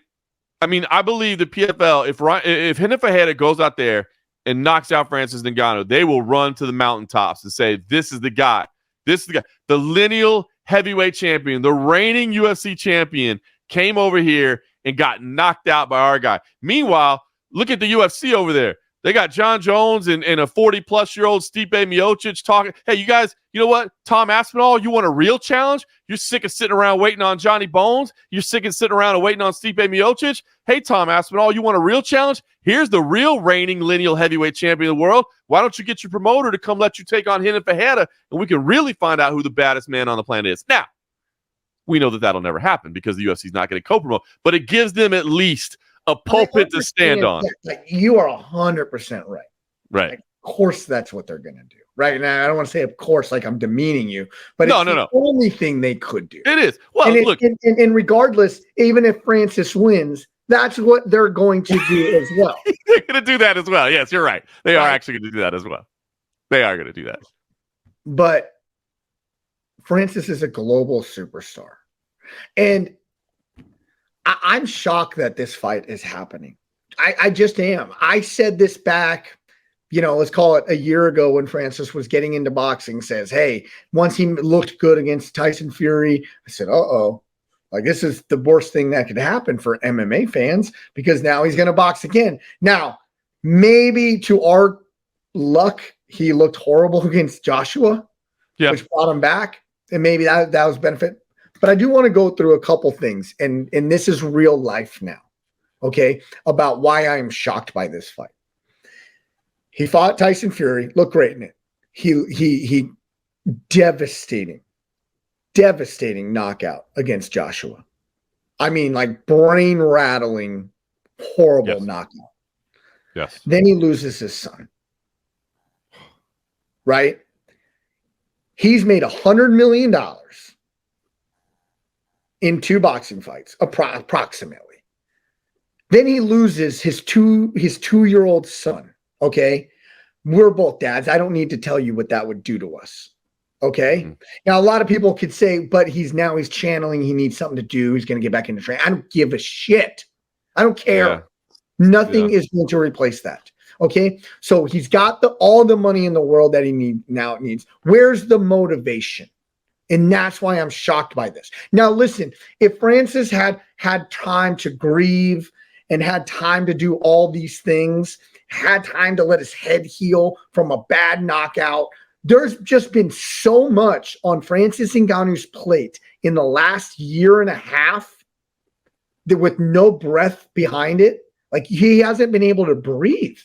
I mean, I believe the PFL, if Renan Ferreira goes out there and knocks out Francis Ngannou, they will run to the mountaintops and say, this is the guy. This is the guy. The lineal heavyweight champion, the reigning UFC champion, came over here and got knocked out by our guy. Meanwhile, look at the UFC over there. They got John Jones and a 40-plus-year-old Stipe Miocic talking. Hey, you guys, you know what? Tom Aspinall, you want a real challenge? You're sick of sitting around waiting on Johnny Bones? You're sick of sitting around and waiting on Stipe Miocic? Hey, Tom Aspinall, you want a real challenge? Here's the real reigning lineal heavyweight champion of the world. Why don't you get your promoter to come let you take on Renan Ferreira, and we can really find out who the baddest man on the planet is. Now, we know that that'll never happen because the UFC is not going to co-promote, but it gives them at least a pulpit to stand on. Like, you are 100% right. Right. Like, of course, that's what they're going to do. Right. And I don't want to say, of course, like I'm demeaning you, but it's the only thing they could do. It is. Well, look. And regardless, even if Francis wins, that's what they're going to do as well. They're going to do that as well. Yes, you're right. They are actually going to do that as well. They are going to do that. But Francis is a global superstar. And I'm shocked that this fight is happening. I just am. I said this back, let's call it a year ago when Francis was getting into boxing, says, hey, once he looked good against Tyson Fury, I said, like this is the worst thing that could happen for MMA fans because now he's going to box again. Now, maybe to our luck, he looked horrible against Joshua, which brought him back. And maybe that was benefit. But I do want to go through a couple things, and this is real life now, okay, about why I am shocked by this fight. He fought Tyson Fury, looked great in it. He devastating knockout against Joshua. I mean, like brain-rattling, horrible knockout. Yes. Then he loses his son, right? He's made $100 million in 2 boxing fights, approximately. Then he loses his 2-year-old son. Okay. We're both dads. I don't need to tell you what that would do to us. Okay. Mm-hmm. Now, a lot of people could say, but he's channeling. He needs something to do. He's going to get back into training. I don't give a shit. I don't care. Yeah. Nothing is going to replace that. Okay. So he's got all the money in the world that he needs. Where's the motivation? And that's why I'm shocked by this. Now, listen, if Francis had time to grieve and had time to do all these things, had time to let his head heal from a bad knockout, there's just been so much on Francis Ngannou's plate in the last year and a half that with no breath behind it, like he hasn't been able to breathe.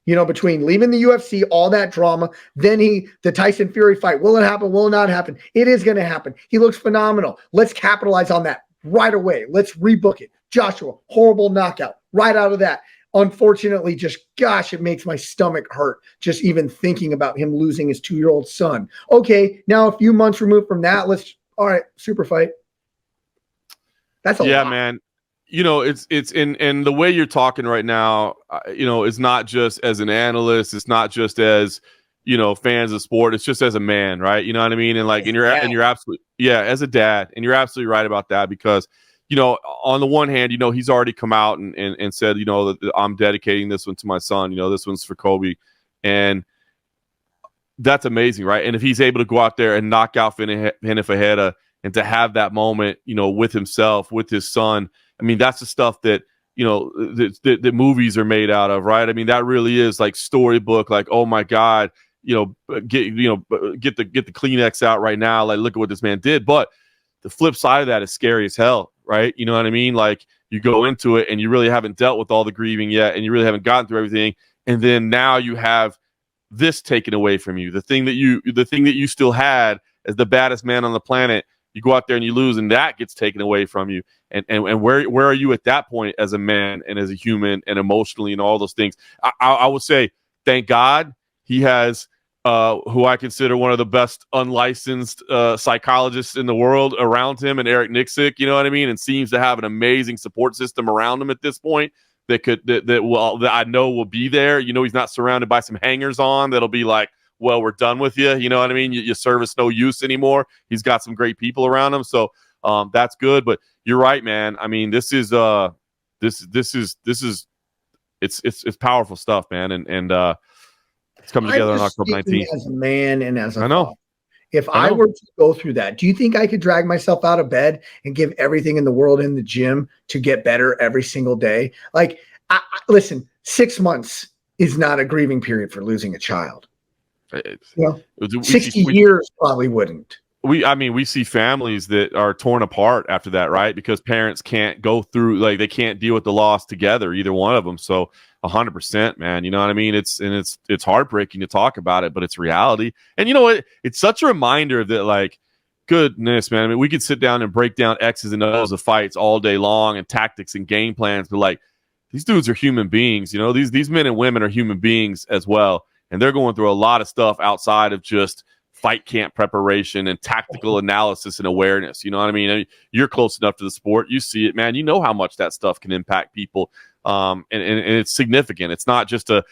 Between leaving the UFC, all that drama, then the Tyson Fury fight. Will it happen? Will it not happen? It is going to happen. He looks phenomenal. Let's capitalize on that right away. Let's rebook it. Joshua, horrible knockout right out of that. Unfortunately, it makes my stomach hurt just even thinking about him losing his 2-year-old son. Okay, now a few months removed from that, all right, super fight. That's a lot. Yeah, man. It's in the way you're talking right now, it's not just as an analyst. It's not just as, fans of sport. It's just as a man, right? You know what I mean? And like, and you're absolutely, as a dad, and you're absolutely right about that because, on the one hand, he's already come out and said, that I'm dedicating this one to my son. This one's for Kobe, and that's amazing, right? And if he's able to go out there and knock out Fenna Ferreira and to have that moment, with himself, with his son, I mean, that's the stuff that, the movies are made out of, right? I mean, that really is like storybook, like, oh my God, get the Kleenex out right now. Like, look at what this man did. But the flip side of that is scary as hell, right? You know what I mean? Like, you go into it and you really haven't dealt with all the grieving yet, and you really haven't gotten through everything. And then now you have this taken away from you, the thing that you still had as the baddest man on the planet. You go out there and you lose, and that gets taken away from you. And where are you at that point as a man and as a human and emotionally and all those things? I would say, thank God he has who I consider one of the best unlicensed psychologists in the world around him, and Eric Nixick, you know what I mean? And seems to have an amazing support system around him at this point that I know will be there. He's not surrounded by some hangers on that'll be like, well, we're done with you. You know what I mean? Your service no use anymore. He's got some great people around him. So that's good. But you're right, man. I mean, this is it's powerful stuff, man. And it's coming together on October 19th. As a man and as a I know. father, if I were to go through that, do you think I could drag myself out of bed and give everything in the world in the gym to get better every single day? Like, listen, 6 months is not a grieving period for losing a child. 60 years probably wouldn't. We see families that are torn apart after that, right? Because parents can't go through, like, they can't deal with the loss together, either one of them. So 100%, man. You know what I mean? It's heartbreaking to talk about it, but it's reality. And you know what? It's such a reminder that, like, goodness, man. I mean, we could sit down and break down X's and O's of fights all day long and tactics and game plans, but like, these dudes are human beings. These men and women are human beings as well. And they're going through a lot of stuff outside of just fight camp preparation and tactical analysis and awareness. You know what I mean? You're close enough to the sport. You see it, man. You know how much that stuff can impact people. And it's significant. It's not just a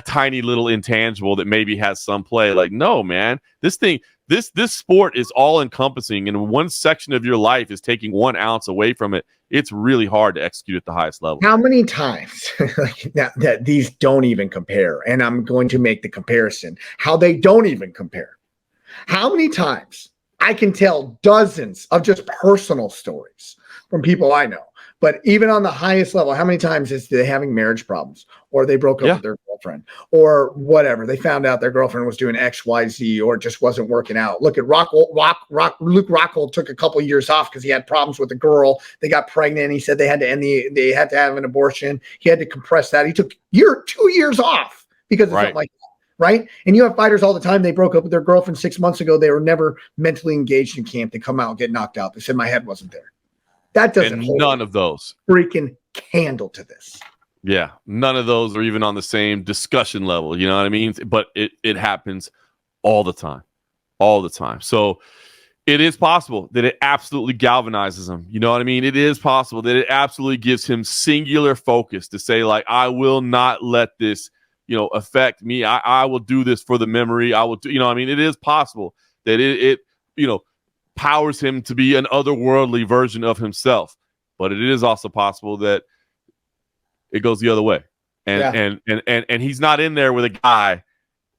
tiny little intangible that maybe has some play. Like, no, man, this sport is all encompassing. And one section of your life is taking 1 ounce away from it. It's really hard to execute at the highest level. How many times that these don't even compare? And I'm going to make the comparison how they don't even compare. How many times I can tell dozens of just personal stories from people I know. But even on the highest level, how many times is they having marriage problems, or they broke up with their girlfriend, or whatever? They found out their girlfriend was doing X, Y, Z, or it just wasn't working out. Look at Luke Rockhold took a couple of years off because he had problems with a girl. They got pregnant. He said they had to have an abortion. He had to compress that. He took 2 years off because of something like that. Right. And you have fighters all the time. They broke up with their girlfriend 6 months ago. They were never mentally engaged in camp. They come out and get knocked out. They said, my head wasn't there. That doesn't hold none of those freaking candle to this. Yeah, none of those are even on the same discussion level. You know what I mean? But it happens all the time. So it is possible that it absolutely galvanizes him. You know what I mean? It is possible that it absolutely gives him singular focus to say, like, I will not let this, affect me. I will do this for the memory. I will do, I mean, it is possible that it powers him to be an otherworldly version of himself. But it is also possible that it goes the other way. And he's not in there with a guy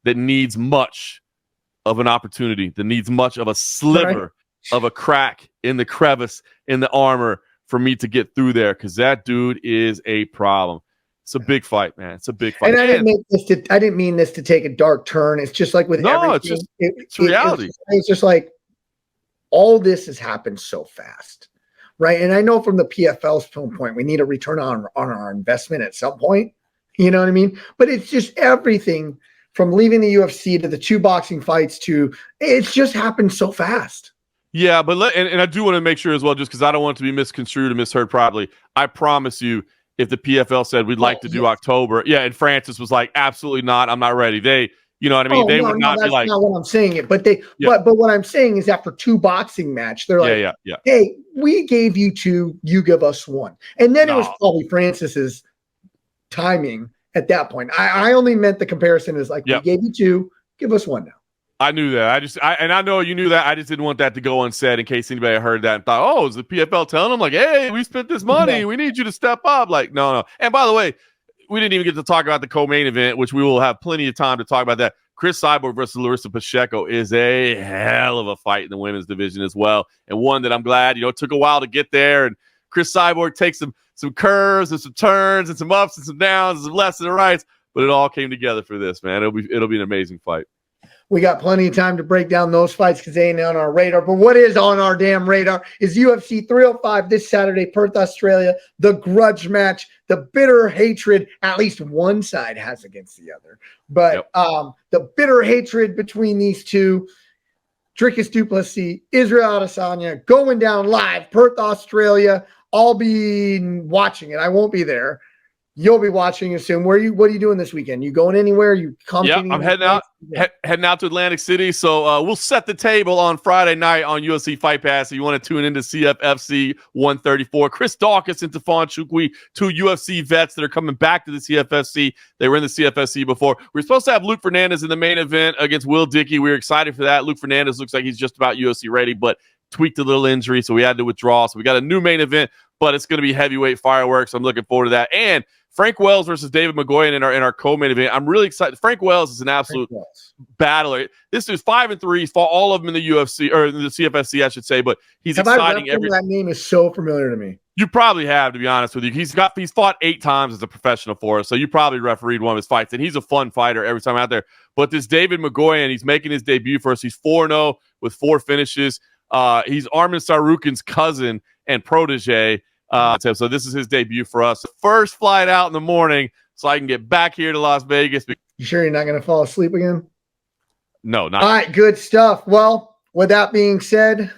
that needs much of an opportunity, that needs much of a sliver of a crack in the crevice in the armor for me to get through there, because that dude is a problem. It's a big fight, man. It's a big fight. And I didn't mean this to take a dark turn. It's just like with everything. It's reality. It's just like all this has happened so fast, right? And I know from the PFL's point, we need a return on our investment at some point. You know what I mean? But it's just everything from leaving the UFC to the 2 boxing fights to it's just happened so fast. Yeah, but and I do want to make sure as well, just because I don't want it to be misconstrued and misheard properly. I promise you, if the PFL said we'd like to do October, and Francis was like, absolutely not, I'm not ready. They, you know what I mean? They would not be like. That's not what I'm saying. But but what I'm saying is after 2 boxing match, they're like, hey, we gave you 2, you give us 1. And then it was probably Francis's timing at that point. I only meant the comparison is like, we gave you 2, Give us one now. I knew that. And I know you knew that. I just didn't want that to go unsaid in case anybody heard that and thought, oh, is the PFL telling them like, hey, we spent this money. We need you to step up. Like, no. And by the way, we didn't even get to talk about the co-main event, which we will have plenty of time to talk about that. Cris Cyborg versus Larissa Pacheco is a hell of a fight in the women's division as well. And one that I'm glad, it took a while to get there. And Cris Cyborg takes some curves and some turns and some ups and some downs and some lefts and rights, but it all came together for this, man. It'll be an amazing fight. We got plenty of time to break down those fights because they ain't on our radar. But what is on our damn radar is UFC 305 this Saturday, Perth, Australia. The grudge match, the bitter hatred at least one side has against the other. But the bitter hatred between these two, Dricus Du Plessis, Israel Adesanya, going down live, Perth, Australia. I'll be watching it. I won't be there. You'll be watching it soon. What are you doing this weekend? You going anywhere? You commenting? Yeah, I'm heading out. Heading out to Atlantic City. So we'll set the table on Friday night on UFC Fight Pass. If you want to tune into CFFC 134, Chris Dawkins and Tafon Chukwi, two UFC vets that are coming back to the CFFC. They were in the CFFC before. We were supposed to have Luke Fernandez in the main event against Will Dickey. We were excited for that. Luke Fernandez looks like he's just about UFC ready, but tweaked a little injury, so we had to withdraw. So we got a new main event, but it's going to be heavyweight fireworks. I'm looking forward to that. And Frank Wells versus David McGoyan in our co-main event. I'm really excited. Frank Wells is an absolute battler. This dude's 5-3. He's fought all of them in the UFC or the CFFC, I should say. But he's exciting. That name is so familiar to me. You probably have, to be honest with you. He's fought 8 times as a professional for us, so you probably refereed one of his fights. And he's a fun fighter every time out there. But this David McGoyan, he's making his debut for us. He's 4-0 with 4 finishes. He's Armin Sarukin's cousin and protege. So this is his debut for us. First flight out in the morning so I can get back here to Las Vegas. You sure you're not going to fall asleep again? No, not. All right, good stuff. Well, with that being said,